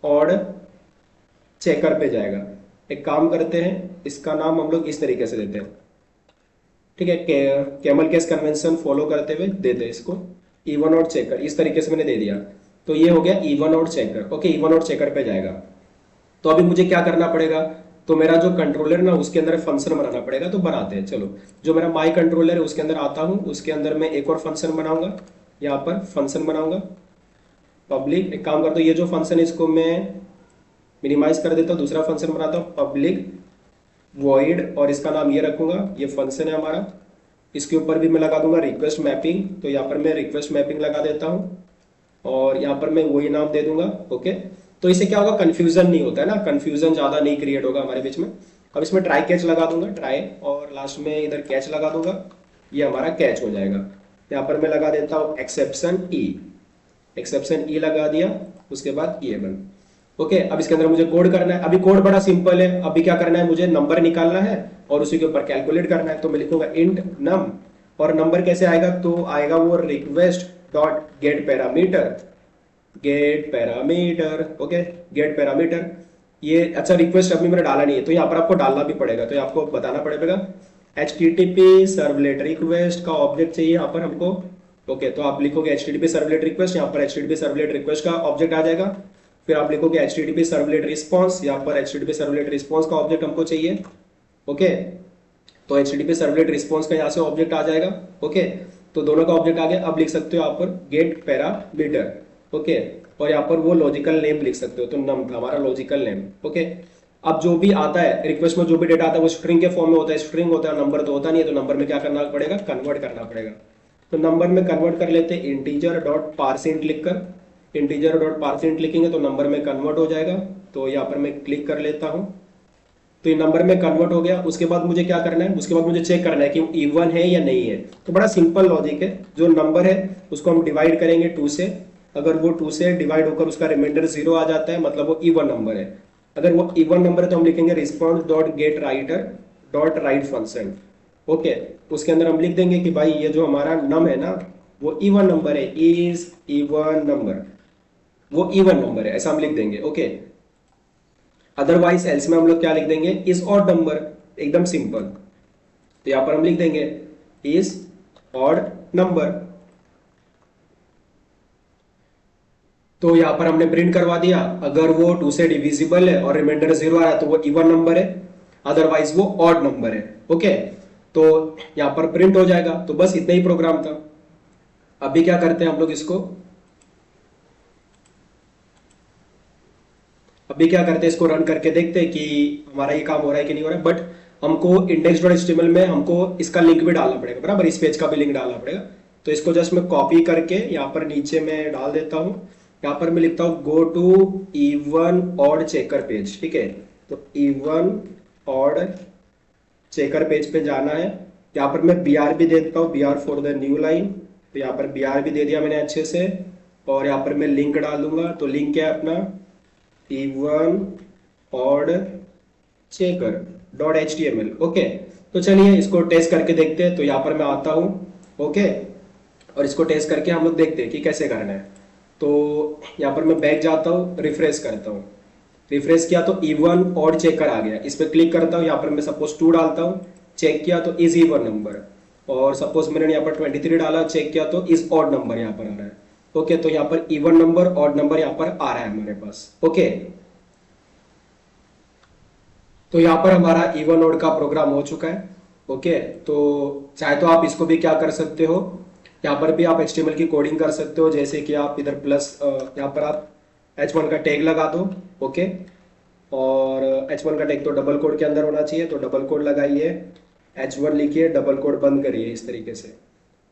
ऑड चेकर पे जाएगा। एक काम करते हैं, इसका नाम हम लोग इस तरीके से देते हैं, ठीक है, कैमल केस कन्वेंशन फॉलो करते हुए देते हैं इसको इवन ऑड चेकर, इस तरीके से मैंने दे दिया। तो ये हो गया even odd checker. Okay, even odd checker पे जाएगा। तो अभी मुझे क्या करना पड़ेगा, तो मेरा जो कंट्रोलर ना, उसके अंदर फंक्शन बनाना पड़ेगा। तो बनाते हैं, चलो। जो मेरा माई कंट्रोलर है उसके अंदर आता हूं, उसके अंदर मैं एक और फंक्शन बनाऊंगा, यहाँ पर फंक्शन बनाऊंगा पब्लिक। एक काम करता हूँ, ये जो फंक्शन है इसको मैं मिनिमाइज कर देता हूँ, दूसरा फंक्शन बनाता हूँ पब्लिक वॉइड, और इसका नाम ये रखूंगा, ये फंक्शन है हमारा। इसके ऊपर भी मैं लगा दूंगा रिक्वेस्ट मैपिंग, तो यहाँ पर मैं रिक्वेस्ट मैपिंग लगा देता हूँ, और यहाँ पर मैं वही नाम दे दूंगा। ओके, तो इससे क्या होगा, कंफ्यूजन नहीं होता है ना, कंफ्यूजन ज्यादा नहीं क्रिएट होगा हमारे बीच में। अब इसमें ट्राई कैच लगा दूंगा, ट्राई, और लास्ट में इधर कैच लगा दूंगा, ये हमारा कैच हो जाएगा। यहाँ पर मैं लगा देता हूँ एक्सेप्शन ई लगा दिया, उसके बाद ये बन। ओके, अब इसके अंदर मुझे कोड करना है। अभी कोड बड़ा सिंपल है, अभी क्या करना है, मुझे नंबर निकालना है और उसी के ऊपर कैलकुलेट करना है। तो मैं लिखूंगा इंट नम, और नंबर कैसे आएगा, तो आएगा वो request dot get parameter, okay, get parameter. ये अच्छा, रिक्वेस्ट अभी मैंने डाला नहीं है, तो यहाँ पर आपको डालना भी पड़ेगा, तो आपको बताना पड़ेगा HTTP सर्वलेट रिक्वेस्ट का ऑब्जेक्ट चाहिए यहाँ पर हमको। ओके, तो आप लिखोगे HTTP सर्वलेट रिक्वेस्ट, यहाँ पर HTTP सर्वलेट रिक्वेस्ट का ऑब्जेक्ट आ जाएगा। फिर आप लिखोगे HTTP सर्वलेट रिस्पॉन्स, यहाँ पर HTTP सर्वलेट रिस्पॉन्स का ऑब्जेक्ट हमको चाहिए। ओके, तो HTTP सर्वलेट रिस्पॉन्स का यहाँ से ऑब्जेक्ट आ जाएगा। ओके, तो दोनों का ऑब्जेक्ट आ गया। अब लिख सकते हो यहाँ पर गेट पैरामीटर। ओके, और यहाँ पर वो लॉजिकल नेम लिख सकते हो, तो नम था हमारा लॉजिकल नेम। ओके, अब जो भी आता है रिक्वेस्ट में, जो भी डेटा आता है वो स्ट्रिंग के फॉर्म में होता है, स्ट्रिंग होता है, नंबर तो होता नहीं है, तो नंबर में क्या करना पड़ेगा, कन्वर्ट करना पड़ेगा। तो नंबर में कन्वर्ट कर लेते हैं इंटीजर डॉट पार्सेंट लिखकर, इंटीजर डॉट पार्सेंट लिखेंगे तो नंबर में कन्वर्ट हो जाएगा। तो यहाँ पर मैं क्लिक कर लेता हूँ, तो ये नंबर में कन्वर्ट हो गया। उसके बाद मुझे क्या करना है, उसके बाद मुझे चेक करना है कि इवन है या नहीं है। तो बड़ा सिंपल लॉजिक है, जो नंबर है उसको हम डिवाइड करेंगे 2 से, अगर वो 2 से डिवाइड होकर उसका रिमाइंडर 0 आ जाता है, मतलब वो इवन नंबर है। अगर वो इवन नंबर है तो हम लिखेंगे response dot gate writer dot right function. Okay, उसके अंदर हम लिख देंगे कि भाई ये जो हमारा नम है ना, वो इवन नंबर है, इज इवन नंबर, वो इवन नंबर है, ऐसा हम लिख देंगे। ओके, अदरवाइज एल्स में हम लोग क्या लिख देंगे, इज ऑड नंबर, एकदम सिंपल। तो यहां पर हम लिख देंगे इज ऑड नंबर। तो यहां पर हमने प्रिंट करवा दिया, अगर वो 2 से डिविजिबल है और रिमाइंडर 0 आ रहा है तो वो इवन नंबर है, अदरवाइज वो ऑड नंबर है। ओके, तो यहां पर प्रिंट हो जाएगा। तो बस इतना ही प्रोग्राम था। अभी क्या करते हैं हम लोग, इसको अभी क्या करते हैं, इसको रन करके देखते हैं कि हमारा ये काम हो रहा है कि नहीं हो रहा है। बट हमको index.html में हमको इसका लिंक भी डालना पड़ेगा, बराबर, इस पेज का भी लिंक डालना पड़ेगा। तो इसको जस्ट मैं कॉपी करके यहाँ पर नीचे में डाल देता हूँ। यहाँ पर मैं लिखता हूँ go to even odd checker page, ठीक है। तो इवन ऑड चेकर पेज पे जाना है। यहाँ पर मैं बी आर भी दे देता हूँ, B R for the new line. तो यहाँ पर बी आर भी दे दिया मैंने अच्छे से, और यहाँ पर मैं लिंक डाल दूंगा। तो लिंक क्या है अपना, even odd checker dot HTML। Okay, तो चलिए इसको टेस्ट करके देखते हैं। तो यहाँ पर मैं आता हूँ, ओके, और इसको टेस्ट करके हम लोग देखते हैं कि कैसे करना है। तो यहाँ पर मैं बैक जाता हूँ, रिफ्रेश करता हूँ। रिफ्रेश किया तो इवन ऑड चेकर आ गया, इस पर क्लिक करता हूँ। यहाँ पर मैं सपोज 2 डालता हूँ, चेक किया तो इज इवन नंबर। और सपोज मैंने यहाँ पर 23 डाला, चेक किया तो इज ऑड नंबर यहाँ पर आ रहा है। ओके, तो यहाँ पर इवन नंबर ऑड नंबर यहाँ पर आ रहा है हमारे पास। ओके, तो यहाँ पर हमारा इवन ऑड का प्रोग्राम हो चुका है। ओके, तो चाहे तो आप इसको भी क्या कर सकते हो, यहाँ पर भी आप HTML की कोडिंग कर सकते हो। जैसे कि आप इधर प्लस, यहाँ पर आप H1 का टैग लगा दो। ओके, और H1 का टैग तो डबल कोड के अंदर होना चाहिए, तो डबल कोड लगाइए, H1 लिखिए, डबल कोड बंद करिए इस तरीके से।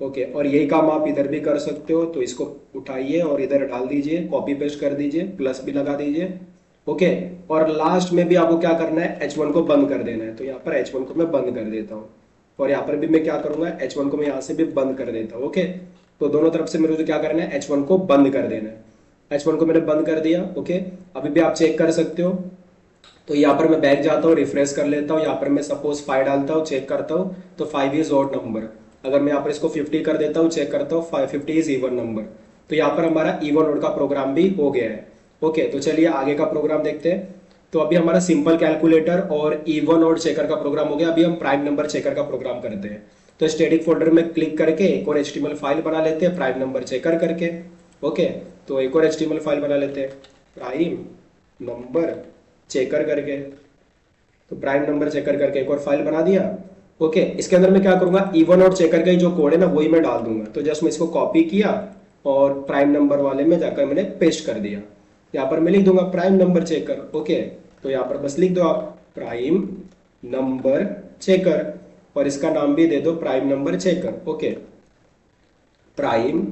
ओके, और यही काम आप इधर भी कर सकते हो। तो इसको उठाइए और इधर डाल दीजिए, कॉपी पेस्ट कर दीजिए, प्लस भी लगा दीजिए। ओके, और लास्ट में भी आपको क्या करना है, H1 को बंद कर देना है। तो यहाँ पर H1 को मैं बंद कर देता हूँ, और यहाँ पर भी मैं क्या करूंगा, H1 को मैं यहाँ से भी बंद कर देता हूँ। ओके, तो दोनों तरफ से मेरे को क्या करना है, H1 को बंद कर देना है। H1 को मैंने बंद कर दिया। ओके, अभी भी आप चेक कर सकते हो। तो यहाँ पर मैं बैक जाता हूँ, रिफ्रेश कर लेता हूँ। यहाँ पर मैं सपोज 5 डालता हूँ, चेक करता हूँ तो 5 इज ऑड नंबर। अगर मैं यहाँ पर इसको 50 कर देता हूँ, चेक करता हूँ 50 इज इवन नंबर। तो यहाँ पर हमारा इवन ऑड का प्रोग्राम भी हो गया है। ओके, तो चलिए आगे का प्रोग्राम देखते हैं। तो अभी हमारा सिंपल कैलकुलेटर और इवन ऑड चेकर का प्रोग्राम हो गया। अभी हम प्राइम नंबर चेकर का प्रोग्राम करते हैं। तो स्टैटिक फोल्डर में क्लिक करके एक और HTML फाइल बना लेते हैं प्राइम नंबर चेकर करके। ओके, तो एक और HTML फाइल बना लेते हैं प्राइम नंबर चेकर करके। तो प्राइम नंबर चेकर करके एक और फाइल बना दिया। ओके, इसके अंदर मैं क्या करूंगा, इवन और चेकर का जो कोड है ना वही मैं डाल दूंगा। तो जस्ट मैं इसको कॉपी किया और प्राइम नंबर वाले में जाकर मैंने पेस्ट कर दिया। यहाँ पर मैं लिख दूंगा प्राइम नंबर चेकर। ओके, तो यहाँ पर बस लिख दो आप प्राइम नंबर चेकर, और इसका नाम भी दे दो prime number checker. Okay, prime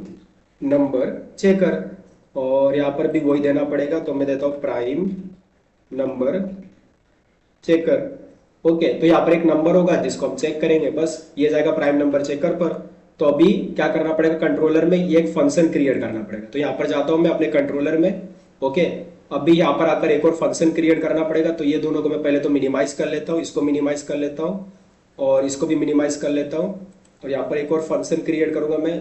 number checker, और यहाँ पर भी वही देना पड़ेगा। तो मैं देता हूँ प्राइम नंबर चेकर। ओके, तो यहाँ पर एक नंबर होगा जिसको हम चेक करेंगे, बस ये जाएगा प्राइम नंबर चेकर पर। तो अभी क्या करना पड़ेगा, कंट्रोलर में ये एक फंक्शन क्रिएट करना पड़ेगा। तो यहाँ पर जाता हूँ मैं अपने कंट्रोलर में। ओके, अभी यहाँ पर आकर एक और फंक्शन क्रिएट करना पड़ेगा। तो ये दोनों को मैं पहले तो मिनिमाइज कर लेता हूँ, इसको मिनिमाइज कर लेता हूँ और इसको भी मिनिमाइज कर लेता हूँ। और यहाँ पर एक और फंक्शन क्रिएट करूंगा मैं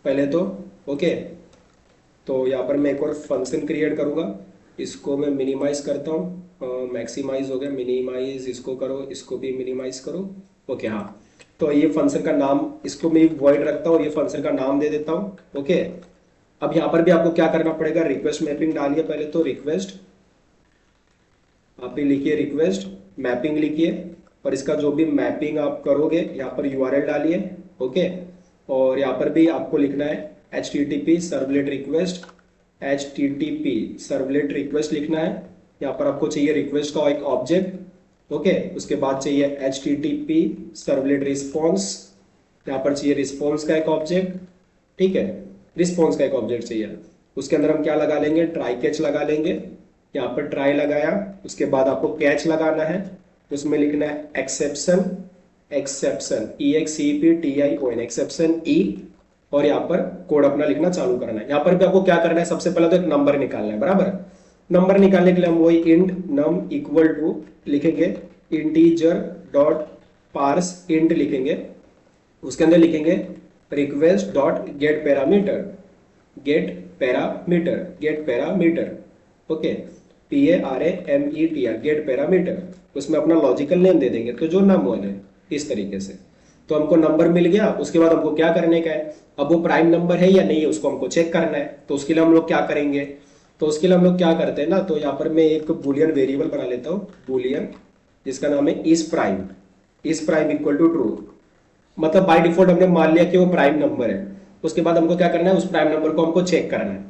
पहले तो। ओके, तो यहाँ पर मैं एक और फंक्शन क्रिएट करूंगा, इसको मैं मिनिमाइज करता हूँ, मैक्सिमाइज हो गया, मिनिमाइज इसको करो, इसको भी मिनिमाइज करो। ओके, हाँ, तो ये फंक्शन का नाम, इसको मैं वॉइड रखता हूँ, ये फंक्शन का नाम दे देता हूँ। ओके, अब यहाँ पर भी आपको क्या करना पड़ेगा, रिक्वेस्ट मैपिंग डालिए पहले तो, रिक्वेस्ट आप भी लिखिए, रिक्वेस्ट मैपिंग लिखिए, और इसका जो भी मैपिंग आप करोगे यहाँ पर URL डालिए। ओके, और यहाँ पर भी आपको लिखना है HTTP servlet request, HTTP servlet request लिखना है। यहाँ पर आपको चाहिए रिक्वेस्ट का एक ऑब्जेक्ट। ओके, उसके बाद चाहिए HTTP सर्वलेट रिस्पॉन्स, यहाँ पर चाहिए रिस्पॉन्स का एक ऑब्जेक्ट। ठीक है, रिस्पॉन्स का एक ऑब्जेक्ट चाहिए। उसके अंदर हम क्या लगा लेंगे, ट्राई कैच लगा लेंगे। यहाँ पर ट्राई लगाया, उसके बाद आपको कैच लगाना है, उसमें लिखना है exception, exception EXCEPTION, exception E, और यहाँ पर कोड अपना लिखना चालू करना है। यहाँ पर भी आपको क्या करना है, सबसे पहले तो एक नंबर निकालना है। बराबर, नंबर निकालने के लिए हम वही इंट नम इक्वल टू लिखेंगे, इंटीजर डॉट पार्स इंट लिखेंगे, उसके अंदर लिखेंगे request dot get parameter, get parameter, get parameter. Okay, PARAMETR, get parameter. उसमें अपना लॉजिकल नेम दे देंगे, तो जो नाम है इस तरीके से। तो हमको नंबर मिल गया। उसके बाद हमको क्या करने का है, अब वो प्राइम नंबर है या नहीं है उसको हमको चेक करना है। तो उसके लिए हम लोग क्या करेंगे, तो उसके लिए हम लोग क्या करते हैं ना, तो यहाँ पर मैं एक बुलियन वेरिएबल बना लेता हूँ, बुलियन, जिसका नाम है is prime, is prime equal to true. मतलब बाय डिफॉल्ट हमने मान लिया कि वो प्राइम नंबर है। उसके बाद हमको क्या करना है, उस प्राइम नंबर को हमको चेक करना है।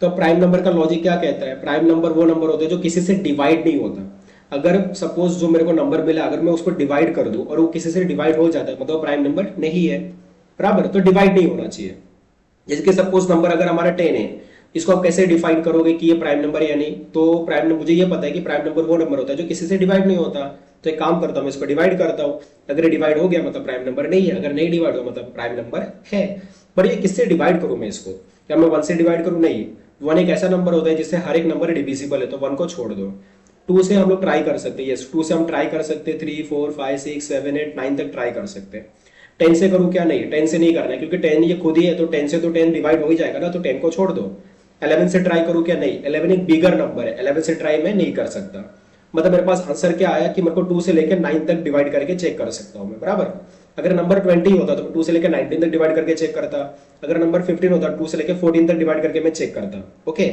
तो प्राइम नंबर का लॉजिक क्या कहता है, प्राइम नंबर वो नंबर होते हैं जो किसी से डिवाइड नहीं होता। अगर सपोज जो मेरे को नंबर मिला, अगर मैं उसको डिवाइड कर दूं और वो किसी से डिवाइड हो जाता है, मतलब प्राइम नंबर नहीं है। बराबर, तो डिवाइड नहीं होना चाहिए। जैसे कि सपोज नंबर अगर हमारा 10 है, इसको आप कैसे डिफाइन करोगे कि ये प्राइम नंबर है या नहीं। तो प्राइम नंबर, मुझे ये पता है कि प्राइम नंबर वो नंबर होता है जो किसी से डिवाइड नहीं होता। तो एक काम करता हूँ, मैं इसको डिवाइड करता हूँ। अगर ये डिवाइड हो गया मतलब प्राइम नंबर नहीं है, अगर नहीं डिवाइड हो मतलब प्राइम नंबर है। पर ये किससे डिवाइड करूँ मैं इसको? क्या मैं 1 से डिवाइड करूँ? नहीं, 1 एक ऐसा नंबर होता है जिससे हर एक नंबर डिविजिबल है, तो 1 को छोड़ दो। 2 से हम लोग ट्राई कर सकते हैं, यस 2 से हम ट्राई कर सकते हैं, 3 4 5 6 7 8 9 तक ट्राई कर सकते हैं। 10 से करूँ क्या? नहीं, 10 से नहीं करना है, क्योंकि 10 ये खुद ही है, तो 10 से तो 10 डिवाइड हो ही जाएगा ना, तो 10 को छोड़ दो। 11 से ट्राई करूँ क्या? नहीं, 11 एक बिगर नंबर है, 11 से ट्राई मैं नहीं कर सकता। मतलब मेरे पास आंसर क्या आया कि मेरे को 2 से लेकर 9 तक डिवाइड करके चेक कर सकता हूँ मैं, बराबर। अगर नंबर 20 होता तो 2 से लेकर 19 तक डिवाइड करके चेक करता। अगर नंबर 15 होता 2 से लेकर 14 तक डिवाइड करके मैं चेक करता। ओके,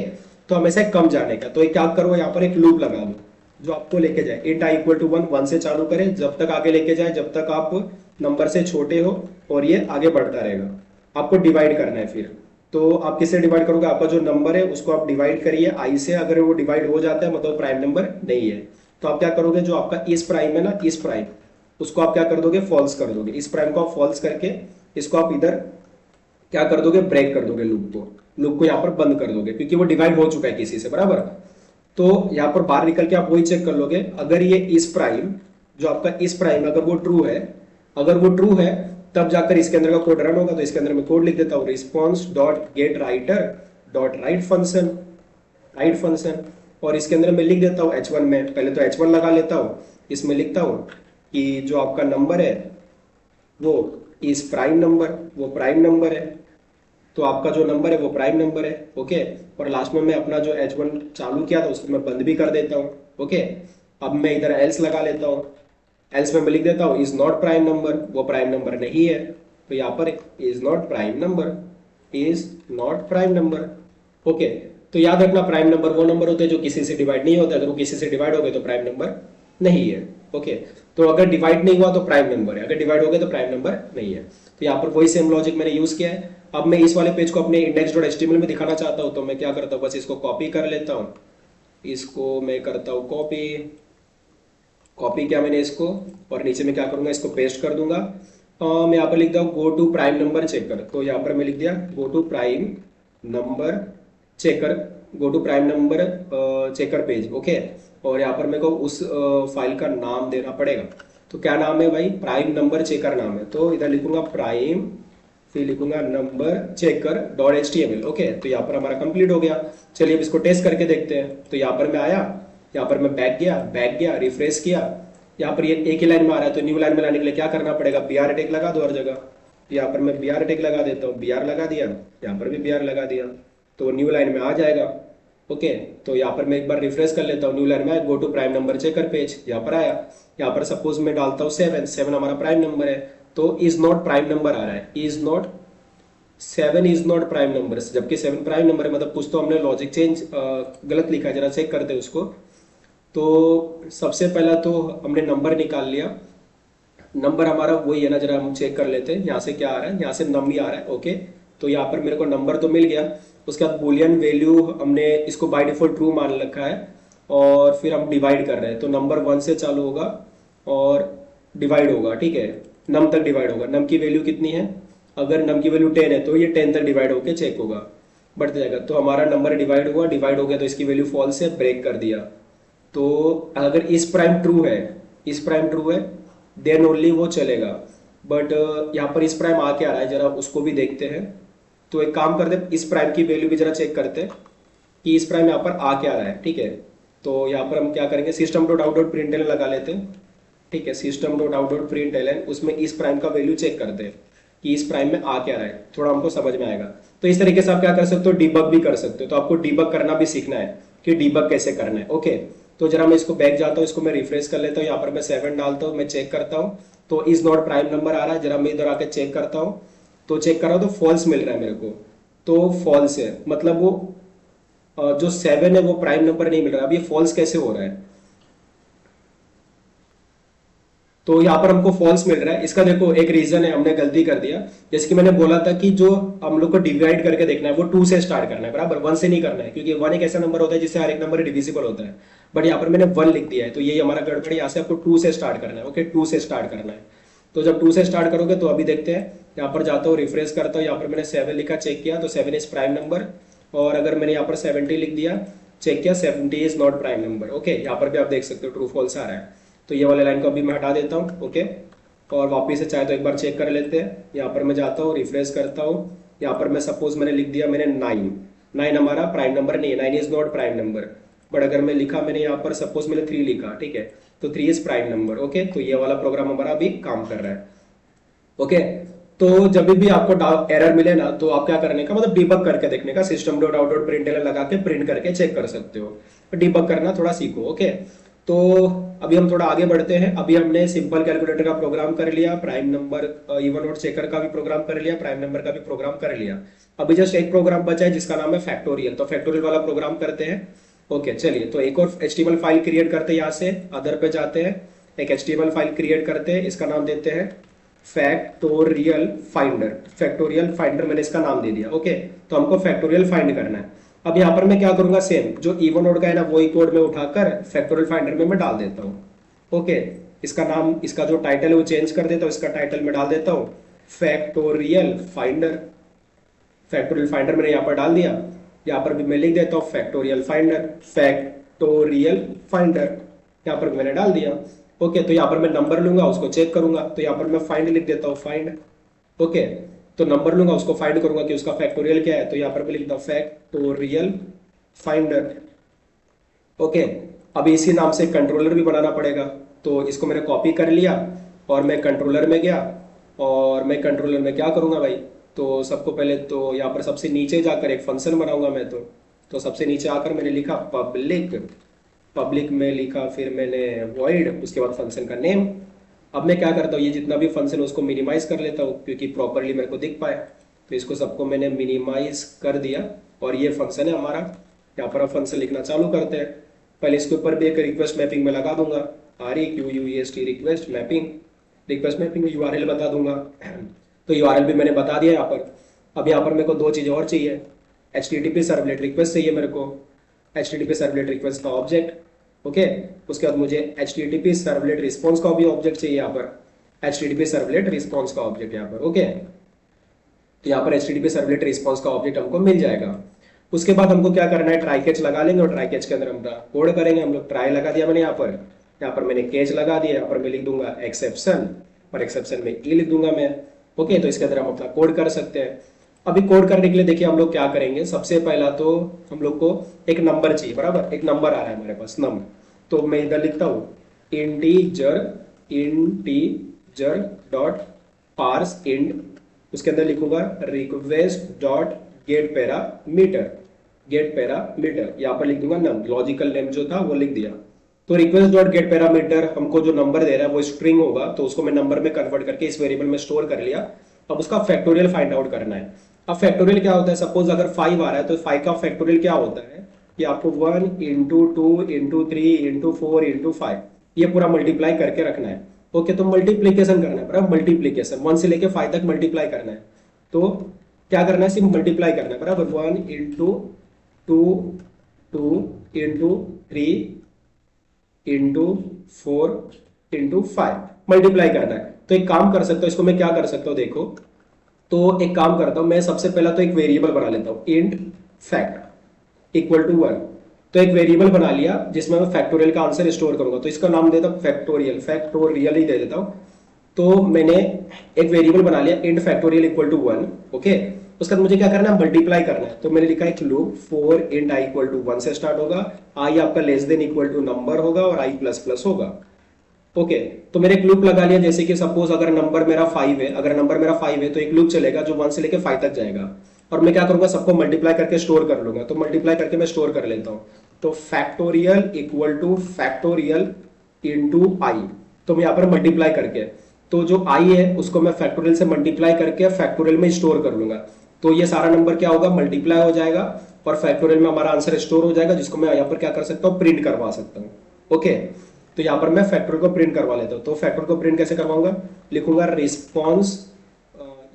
तो हमेशा कम जाने का, तो क्या करो, यहाँ पर एक लूप लगा दो जो आपको लेके जाए int i इक्वल टू 1 से चालू करे, जब तक आगे लेके जाए, जब तक आप नंबर से छोटे हो, और ये आगे बढ़ता रहेगा। आपको डिवाइड करना है फिर, तो आप किससे डिवाइड करोगे? आपका जो नंबर है उसको आप डिवाइड करिए i से, अगर वो डिवाइड हो जाता है मतलब प्राइम नंबर नहीं है। तो आप क्या करोगे, जो आपका इस प्राइम है ना, इस प्राइम, उसको आप क्या कर दोगे? फॉल्स कर दोगे। इस प्राइम को आप फॉल्स करके इसको आप इधर क्या कर दोगे? ब्रेक कर दोगे लूप को यहाँ पर बंद कर दोगे, क्योंकि वो डिवाइड हो चुका है किसी से, बराबर। तो यहाँ पर बाहर निकल के आप वही चेक कर लोगे, अगर ये इस प्राइम, जो आपका इस प्राइम अगर वो ट्रू है, अगर वो ट्रू है तब जाकर इसके अंदर का कोड रन होगा। तो इसके अंदर मैं कोड लिख देता हूँ, response dot gate writer dot right function, और इसके अंदर मैं लिख देता हूँ h1 में, पहले तो h1 लगा लेता हूँ, इसमें लिखता हूँ कि जो आपका नंबर है वो इस प्राइम नंबर, वो प्राइम नंबर है, तो आपका जो नंबर है वो प्राइम नंबर है। ओके, और लास्ट में मैं अपना जो h1 चालू किया था उसको मैं बंद भी कर देता हूँ। ओके, अब मैं इधर एल्स लगा लेता हूँ, एल्स में मैं लिख देता हूँ इज नॉट प्राइम नंबर, वो प्राइम नंबर नहीं है, तो यहाँ पर is not prime number, is not prime number. Okay, तो याद रखना प्राइम नंबर वो नंबर होते हैं जो किसी से डिवाइड नहीं होते, अगर वो किसी से डिवाइड हो गए तो प्राइम नंबर नहीं है। ओके, तो अगर डिवाइड नहीं हुआ तो प्राइम नंबर है, अगर डिवाइड हो गए तो प्राइम नंबर नहीं है। तो यहाँ पर वही सेम लॉजिक मैंने यूज किया है। अब मैं इस वाले पेज को अपने index.html में दिखाना चाहता हूँ, तो मैं क्या करता हूँ, बस इसको कॉपी कर लेता हूँ, इसको मैं करता हूँ कॉपी, कॉपी किया मैंने इसको, और नीचे में क्या करूंगा, इसको पेस्ट कर दूंगा। मैं यहाँ पर लिखता हूँ go to prime number checker, तो यहाँ पर मैं लिख दिया go to prime number checker, go to prime number checker page. Okay, और यहाँ पर मेरे को उस फाइल का नाम देना पड़ेगा, तो क्या नाम है भाई? प्राइम नंबर चेकर नाम है, तो इधर लिखूंगा प्राइम, फिर लिखूंगा number checker dot HTML। Okay, तो यहाँ पर हमारा कंप्लीट हो गया। चलिए अब इसको टेस्ट करके देखते हैं। तो यहाँ पर मैं आया, यहाँ पर मैं बैक गया रिफ्रेश किया, यहाँ पर ये एक ही लाइन में आ रहा है, तो न्यू लाइन में लाने के लिए क्या करना पड़ेगा? BR टैग लगा दो हर जगह। यहाँ पर मैं BR टैग लगा देता हूँ, BR लगा दिया, यहाँ पर भी BR लगा दिया, तो न्यू लाइन में आ जाएगा। ओके, तो यहाँ पर मैं एक बार रिफ्रेश कर लेता हूँ, न्यू लाइन में आया, go to prime number checker page, यहाँ पर आया, यहाँ पर सपोज मैं डालता हूँ 7 हमारा प्राइम नंबर है, तो इज नॉट प्राइम नंबर आ रहा है, is not 7 is not prime number, जबकि 7 प्राइम नंबर है, मतलब कुछ तो हमने लॉजिक चेंज गलत लिखा है, जरा चेक करते हैं उसको। तो सबसे पहला तो हमने नंबर निकाल लिया, नंबर हमारा वही है ना, जरा हम चेक कर लेते हैं, यहाँ से क्या आ रहा है, यहाँ से नम ही आ रहा है। ओके, तो यहाँ पर मेरे को नंबर तो मिल गया, उसके बाद बुलियन वैल्यू हमने इसको बाय डिफॉल्ट ट्रू मान रखा है, और फिर हम डिवाइड कर रहे हैं, तो नंबर 1 से चालू होगा और डिवाइड होगा, ठीक है, नम तक डिवाइड होगा। नम की वैल्यू कितनी है? अगर नम की वैल्यू 10 है तो ये 10 तक डिवाइड होकर चेक होगा, बढ़ते जाएगा। तो हमारा नंबर डिवाइड हुआ, डिवाइड हो गया तो इसकी वैल्यू फॉल्स है, ब्रेक कर दिया। तो अगर इस प्राइम ट्रू है, इस प्राइम ट्रू है, देन ओनली वो चलेगा। बट यहाँ पर इस प्राइम आ क्या रहा है, जरा उसको भी देखते हैं। तो एक काम करते हैं, इस प्राइम की वैल्यू भी जरा चेक करते हैं कि इस प्राइम यहाँ पर आ क्या रहा है, ठीक है। तो यहाँ पर हम क्या करेंगे, system dot out dot println लगा लेते हैं, ठीक है, system dot out dot println, उसमें इस प्राइम का वैल्यू चेक करते हैं कि इस प्राइम में आ क्या रहा है, थोड़ा हमको समझ में आएगा। तो इस तरीके से आप क्या कर सकते हो, डीबग भी कर सकते हो। तो आपको डीबग करना भी सीखना है कि डीबग कैसे करना है। ओके, तो जरा मैं इसको बैक जाता हूँ, इसको मैं रिफ्रेश कर लेता हूँ, यहाँ पर मैं 7 डालता हूँ, मैं चेक करता हूँ, तो इज नॉट प्राइम नंबर आ रहा है। जरा मैं इधर आके चेक करता हूँ, तो चेक कर रहा हूँ तो फॉल्स मिल रहा है मेरे को, तो फॉल्स है, मतलब वो जो 7 है वो प्राइम नंबर नहीं मिल रहा। अब ये फॉल्स कैसे हो रहा है? तो यहाँ पर हमको फॉल्स मिल रहा है, इसका देखो एक रीजन है, हमने गलती कर दिया। जैसे कि मैंने बोला था कि जो हम लोग को डिवाइड करके देखना है वो 2 से स्टार्ट करना है, बराबर, 1 से नहीं करना है, क्योंकि 1 एक ऐसा नंबर होता है जिससे हर एक नंबर डिविजिबल होता है। बट यहाँ पर मैंने 1 लिख दिया है, तो ये हमारा गड़बड़, यहाँ से आपको 2 से स्टार्ट करना है। ओके, 2 से स्टार्ट करना है। तो जब 2 से स्टार्ट करोगे तो अभी देखते हैं, यहाँ पर जाता हूँ, रिफ्रेश करता हूँ, यहाँ पर मैंने 7 लिखा, चेक किया तो 7 इज प्राइम नंबर। और अगर मैंने यहाँ पर 70 लिख दिया, चेक किया 70 is not prime number. Okay, यहाँ पर भी आप देख सकते हो ट्रू फॉल्स आ रहा है। तो ये वाले लाइन को अभी मैं हटा देता हूँ। ओके, और वापिस से चाहे तो एक बार चेक कर लेते हैं। यहाँ पर मैं जाता हूँ, रिफ्रेश करता हूँ। यहाँ पर मैं सपोज मैंने लिख दिया मैंने 9, 9 हमारा प्राइम नंबर नहीं है, 9 is not prime number. But अगर मैं लिखा मैंने यहाँ पर सपोज मैंने 3 लिखा, ठीक है, तो 3 इज प्राइम नंबर। ओके, तो ये वाला प्रोग्राम हमारा अभी काम कर रहा है। ओके, तो जब भी आपको एरर मिले ना, तो आप क्या करने का मतलब डिबग करके देखने का, system dot out dot println लगा के प्रिंट करके चेक कर सकते हो। डिबग करना थोड़ा सीखो। ओके, तो अभी हम थोड़ा आगे बढ़ते हैं। अभी हमने सिंपल कैलकुलेटर का प्रोग्राम कर लिया, prime number even odd checker का भी प्रोग्राम कर लिया, प्राइम नंबर का भी प्रोग्राम कर लिया। अभी जस्ट एक प्रोग्राम बचा है जिसका नाम है फैक्टोरियल, तो फैक्टोरियल वाला प्रोग्राम करते हैं। ओके, चलिए, तो एक और HTML फाइल क्रिएट करते हैं। यहाँ से अदर पे जाते हैं, एक HTML फाइल क्रिएट करते हैं, इसका नाम देते हैं फैक्टोरियल फाइंडर। फैक्टोरियल फाइंडर मैंने इसका नाम दे दिया। ओके, तो हमको फैक्टोरियल फाइंड करना है। अब यहाँ पर मैं क्या करूंगा, सेम जो इवन ऑड का है ना वही कोड में उठाकर फैक्टोरियल फाइंडर में मैं डाल देता हूँ। ओके, इसका नाम, इसका जो टाइटल है वो चेंज कर देता हूँ, इसका टाइटल में डाल देता हूँ फैक्टोरियल फाइंडर। फैक्टोरियल फाइंडर मैंने यहाँ पर डाल दिया। यहाँ पर भी मैं लिख देता हूँ फैक्टोरियल फाइंडर, फैक्टोरियल फाइंडर यहाँ पर मैंने डाल दिया। ओके, तो यहाँ पर मैं नंबर लूंगा, उसको चेक करूंगा, तो यहाँ पर मैं फाइंड लिख देता हूँ, फाइंड। ओके, तो नंबर लूंगा, उसको फाइंड करूंगा कि उसका फैक्टोरियल क्या है, तो यहाँ पर मैं लिखता हूँ फैक्टोरियल फाइंडर। ओके, अभी इसी नाम से कंट्रोलर भी बनाना पड़ेगा, तो इसको मैंने कॉपी कर लिया और मैं कंट्रोलर में गया। और मैं कंट्रोलर में क्या करूंगा भाई, तो सबको पहले तो यहाँ पर सबसे नीचे जाकर एक फंक्शन बनाऊंगा मैं। तो सबसे नीचे आकर मैंने लिखा पब्लिक, पब्लिक में लिखा फिर मैंने वॉइड, उसके बाद फंक्शन का नेम। अब मैं क्या करता हूँ, ये जितना भी फंक्शन है उसको मिनिमाइज कर लेता हूँ क्योंकि प्रॉपरली मेरे को दिख पाए। तो इसको सबको मैंने मिनिमाइज कर दिया और ये फंक्शन है हमारा। यहाँ पर अब फंक्शन लिखना चालू करते हैं। पहले इसके ऊपर भी एक रिक्वेस्ट मैपिंग में लगा दूंगा, REQUEST request mapping. Request mapping में URL बता दूंगा, तो URL भी मैंने बता दिया यहाँ पर। अब यहाँ पर मेरे को दो चीज़ और चाहिए, HTTP सर्वलेट रिक्वेस्ट चाहिए मेरे को, HTTP सर्वलेट रिक्वेस्ट का ऑब्जेक्ट। ओके, उसके बाद मुझे HTTP सर्वलेट रिस्पॉन्स का भी ऑब्जेक्ट चाहिए यहाँ पर, HTTP सर्वलेट रिस्पॉन्स का ऑब्जेक्ट यहाँ पर। ओके, तो यहाँ पर HTTP सर्वलेट रिस्पॉन्स का ऑब्जेक्ट हमको मिल जाएगा। उसके बाद हमको क्या करना है, ट्राई कैच लगा लेंगे और ट्राई कैच के अंदर हम कोड करेंगे। हम लोग ट्राई लगा दिया मैंने यहाँ पर मैंने कैच लगा दिया। यहाँ पर मैं लिख दूंगा एक्सेप्शन और एक्सेप्शन में ई लिख दूंगा मैं। ओके, तो इसके अंदर हम अपना कोड कर सकते हैं। अभी कोड करने के लिए देखिए हम लोग क्या करेंगे, सबसे पहला तो हम लोग को एक नंबर चाहिए, बराबर। एक नंबर आ रहा है हमारे पास, नंबर। तो मैं इधर लिखता हूँ integer, integer dot parse int, उसके अंदर लिखूंगा request dot get parameter, get parameter यहाँ पर लिख दूंगा नम, लॉजिकल नेम जो था वो लिख दिया। तो रिक्वेस्ट डॉट गेट पैरामीटर हमको जो नंबर दे रहा है वो स्ट्रिंग होगा, तो उसको मैं नंबर में कन्वर्ट करके इस वेरिएबल में स्टोर कर लिया। अब उसका फैक्टोरियल फाइंड आउट करना है। अब फैक्टोरियल क्या होता है, सपोज अगर 5 आ रहा है तो 5 का फैक्टोरियल क्या होता है कि आपको 1 इंटू 2 इंटू 3 इंटू 4 इंटू 5 ये पूरा मल्टीप्लाई करके रखना है। ओके, तो मल्टीप्लीकेशन करना है, बराबर। मल्टीप्लीकेशन 1 से लेके 5 तक मल्टीप्लाई करना है। तो क्या करना है, सिर्फ मल्टीप्लाई करना है, बराबर। 1 into 2 2 into 3 into 4 into 5 multiply करना है। तो एक काम कर सकता हूँ, इसको मैं क्या कर सकता हूँ देखो, तो एक काम करता हूँ मैं, सबसे पहला तो एक वेरिएबल बना लेता हूँ इंट फैक्ट इक्वल टू 1। तो एक वेरिएबल बना लिया जिसमें मैं फैक्टोरियल का आंसर स्टोर करूंगा, तो इसका नाम देता हूँ फैक्टोरियल, फैक्टोरियल ही दे देता हूँ। तो मैंने एक वेरिएबल बना लिया int factorial equal to 1। Okay, उसके बाद मुझे क्या करना है, मल्टीप्लाई करना है। तो मैंने लिखा एक loop for int I equal to 1 से स्टार्ट होगा, आई आपका less than equal to number होगा और आई प्लस प्लस होगा। ओके, तो मैंने एक लूप लगा लिया, जैसे कि सपोज अगर नंबर मेरा 5 है, अगर नंबर मेरा 5 है तो एक लूप चलेगा जो 1 से लेके 5 तक जाएगा। और मैं क्या करूंगा, सबको मल्टीप्लाई करके स्टोर कर लूंगा। तो मल्टीप्लाई करके मैं स्टोर कर लेता हूं। तो factorial equal to factorial into I, तो मैं यहाँ पर मल्टीप्लाई करके, तो जो आई है उसको मैं फैक्टोरियल से मल्टीप्लाई करके फैक्टोरियल में स्टोर कर लूंगा। तो ये सारा नंबर क्या होगा, मल्टीप्लाई हो जाएगा और फैक्टोरियल में हमारा आंसर स्टोर हो जाएगा, जिसको मैं यहाँ पर क्या कर सकता हूँ, प्रिंट करवा सकता हूँ। ओके, तो यहाँ पर मैं फैक्टोरियल को प्रिंट करवा लेता हूँ। तो फैक्टोरियल को प्रिंट कैसे करवाऊंगा, लिखूंगा रिस्पॉन्स,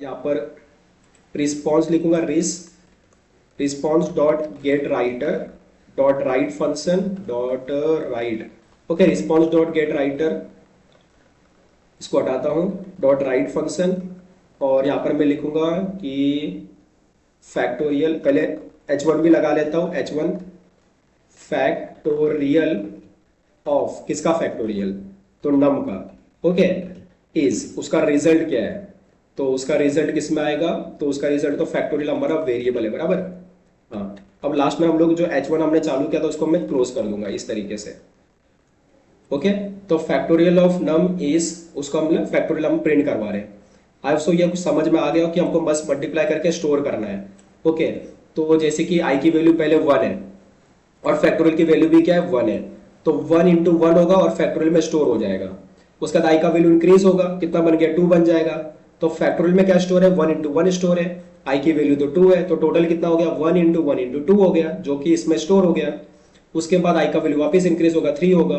यहाँ पर रिस्पॉन्स लिखूंगा response dot gate writer dot right function dot right. Okay, response dot gate writer, इसको हटाता हूं, डॉट राइट फंक्शन। और यहाँ पर मैं लिखूंगा कि फैक्टोरियल, पहले h1 भी लगा लेता हूं, h1 फैक्टोरियल ऑफ, किसका फैक्टोरियल, तो नम का, ओके, इज उसका रिजल्ट क्या है, तो उसका रिजल्ट किस में आएगा, तो उसका रिजल्ट तो फैक्टोरियल नंबर ऑफ वेरिएबल है, बराबर। हाँ, अब लास्ट में हम लोग जो H1 हमने चालू किया था उसको मैं क्लोज कर दूंगा इस तरीके से, ओके। तो फैक्टोरियल ऑफ नम इज, उसको हम फैक्टोरियल हम प्रिंट करवा रहे हैं। आई सो ये कुछ समझ में आ गया हो कि हमको बस मल्टीप्लाई करके स्टोर करना है, ओके। तो जैसे कि आई की वैल्यू पहले 1 है और फैक्टोरियल की वैल्यू भी क्या है, 1 है, तो 1 इंटू 1 होगा और फैक्टोरियल में स्टोर हो जाएगा। उसके बाद आई का वैल्यू इंक्रीज होगा, कितना बन गया, 2 बन जाएगा। तो फैक्टोरियल में क्या स्टोर है, 1 इंटू 1 स्टोर है, आई की वैल्यू तो 2 है, तो टोटल कितना हो गया, 1 इंटू 1 इंटू 2 हो गया, जो कि इसमें स्टोर हो गया। उसके बाद आई का वैल्यू वापस इंक्रीज होगा, 3 होगा,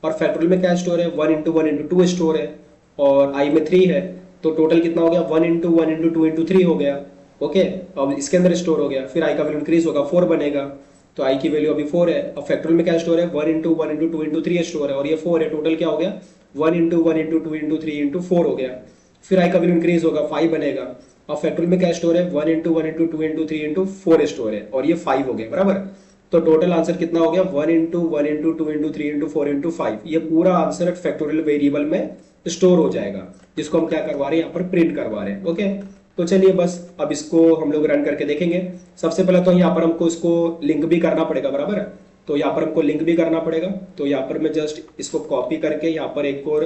और फैक्टोरियल में क्या स्टोर है, 1 इंटू 1 इंटू 2 स्टोर है, और आई में 3 है, तो टोटल कितना हो गया, 1 इंटू 1 इंटू 2 इंटू 3 हो गया, ओके। अब इसके अंदर स्टोर हो गया, फिर आई का वैल्यू इंक्रीज होगा, 4 बनेगा, तो आई की वैल्यू अभी 4 है। अब फैक्टोरियल में क्या स्टोर है, 1 इंटू 1 इंटू 2 इंटू 3 स्टोर है, और ये 4 है, टोटल क्या हो गया, 1 इंटू 1 इंटू 2 इंटू 3 इंटू 4 हो गया। फिर आई का वैल्यू इंक्रीज होगा, 5 बनेगा। अब फैक्टोरियल में क्या स्टोर है, 1 into 1 into 2 into 3 into 4 store है, और ये 5 हो गया, बराबर। तो टोटल आंसर कितना हो गया, 1 into 1 into 2 into 3 into 4 into 5, ये पूरा आंसर फैक्टोरियल वेरिएबल में स्टोर हो जाएगा, जिसको हम क्या करवा रहे हैं, यहाँ पर प्रिंट करवा रहे हैं, ओके। तो चलिए बस अब इसको हम लोग रन करके देखेंगे। सबसे पहले तो यहाँ पर हमको इसको लिंक भी करना पड़ेगा, बराबर है। तो यहाँ पर हमको लिंक भी करना पड़ेगा, तो यहाँ पर मैं जस्ट इसको कॉपी करके यहाँ पर एक और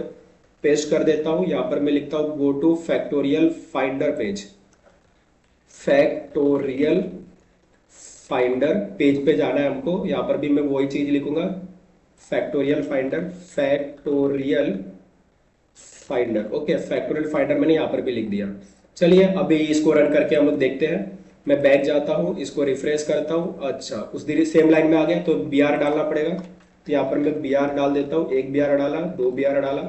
पेस्ट कर देता हूँ। यहाँ पर मैं लिखता हूँ go two factorial finder page, factorial finder page पे जाना है हमको। यहाँ पर भी मैं वही चीज लिखूंगा, factorial finder, factorial finder, okay. Factorial finder मैंने यहाँ पर भी लिख दिया। चलिए अभी इसको रन करके हम लोग देखते हैं। मैं बैक जाता हूँ, इसको रिफ्रेश करता हूँ, अच्छा उस दिन सेम लाइन में आ गया, तो बी आर डालना पड़ेगा। तो यहाँ पर मैं बी आर डाल देता हूँ, एक बी आर डाला, 2 बी आर डाला,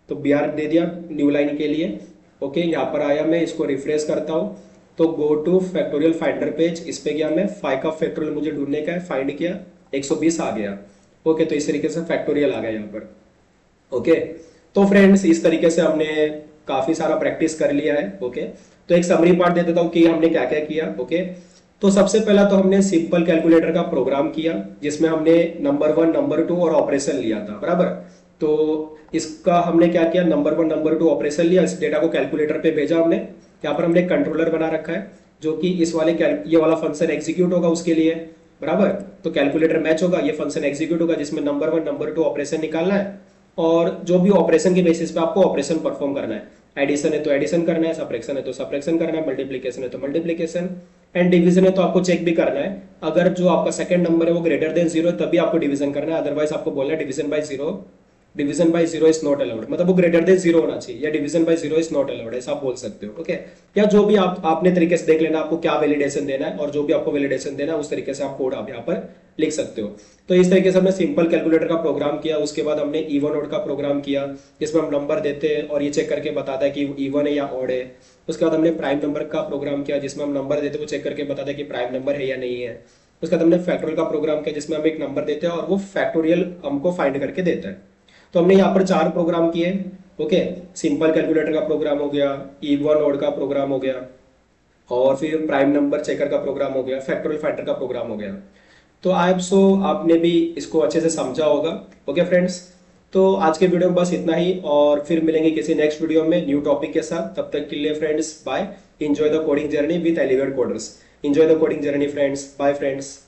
तो बी आर दे दिया न्यू लाइन के लिए, ओके। यहाँ पर आया, मैं इसको रिफ्रेश करता हूँ, तो go two factorial finder page, इस पे गया मैं, 5 का फैक्टोरियल मुझे ढूंढने का है, फाइंड किया, 120 आ गया, ओके। तो इस तरीके से फैक्टोरियल आ गया यहाँ पर, ओके। तो फ्रेंड्स इस तरीके से हमने काफी सारा प्रैक्टिस कर लिया है, ओके। तो एक समरी पार्ट दे देता हूँ कि हमने क्या क्या किया, ओके। तो सबसे पहला तो हमने सिंपल कैलकुलेटर का प्रोग्राम किया, जिसमें हमने नंबर 1 नंबर 2 और ऑपरेशन लिया था, बराबर। तो इसका हमने क्या किया, नंबर 1 नंबर 2 ऑपरेशन लिया, इस डेटा को कैलकुलेटर पे भेजा हमने। यहाँ पर हमने कंट्रोलर बना रखा है, जो कि इस वाले ये वाला फंक्शन एग्जीक्यूट होगा उसके लिए, बराबर। तो कैलकुलेटर मैच होगा, ये फंक्शन एग्जीक्यूट होगा, जिसमें नंबर 1 नंबर 2 ऑपरेशन निकालना है, और जो भी ऑपरेशन के बेसिस पे आपको ऑपरेशन परफॉर्म करना है। एडिशन है तो एडिशन करना है, सब्ट्रैक्शन है तो सब्ट्रैक्शन करना है, मल्टीप्लिकेशन है तो मल्टीप्लिकेशन, एंड डिवीजन है तो आपको चेक भी करना है। अगर जो आपका सेकंड नंबर है वो ग्रेटर देन 0 है तभी आपको डिवीजन करना है, अदरवाइज आपको बोलना है division by 0, division by 0 is not allowed, मतलब वो ग्रेटर देन 0 होना चाहिए, या division by 0 is not allowed, ऐसा आप बोल सकते हो, ओके। या जो भी आप अपने तरीके से देख लेना आपको क्या वैलिडेशन देना है, और जो भी आपको वैलिडेशन देना है उस तरीके से आप कोड आप यहाँ पर लिख सकते हो। तो इस तरीके से हमने सिंपल कैलकुलेटर का प्रोग्राम किया। उसके बाद हमने इवन ऑड का प्रोग्राम किया, जिसमें हम नंबर देते हैं और ये चेक करके बताता है कि इवन है या ऑड है। उसके बाद हमने प्राइम नंबर का प्रोग्राम किया, जिसमें हम नंबर देते हैं वो चेक करके बताता है कि प्राइम नंबर है या नहीं है। उसके बाद हमने फैक्टोरियल का प्रोग्राम किया, जिसमें हम एक नंबर देते हैं और वो फैक्टोरियल हमको फाइंड करके देता है। तो हमने यहाँ पर 4 प्रोग्राम किए, ओके। सिंपल कैलकुलेटर का प्रोग्राम हो गया, इवन ऑड का प्रोग्राम हो गया, और फिर प्राइम नंबर चेकर का प्रोग्राम हो गया, फैक्टोरियल फाइंडर का प्रोग्राम हो गया। तो आपने भी इसको अच्छे से समझा होगा, ओके फ्रेंड्स। तो आज के वीडियो में बस इतना ही, और फिर मिलेंगे किसी नेक्स्ट वीडियो में न्यू टॉपिक के साथ। तब तक के लिए friends bye, enjoy the coding journey with Elevate Coders. Enjoy the coding journey friends, bye friends.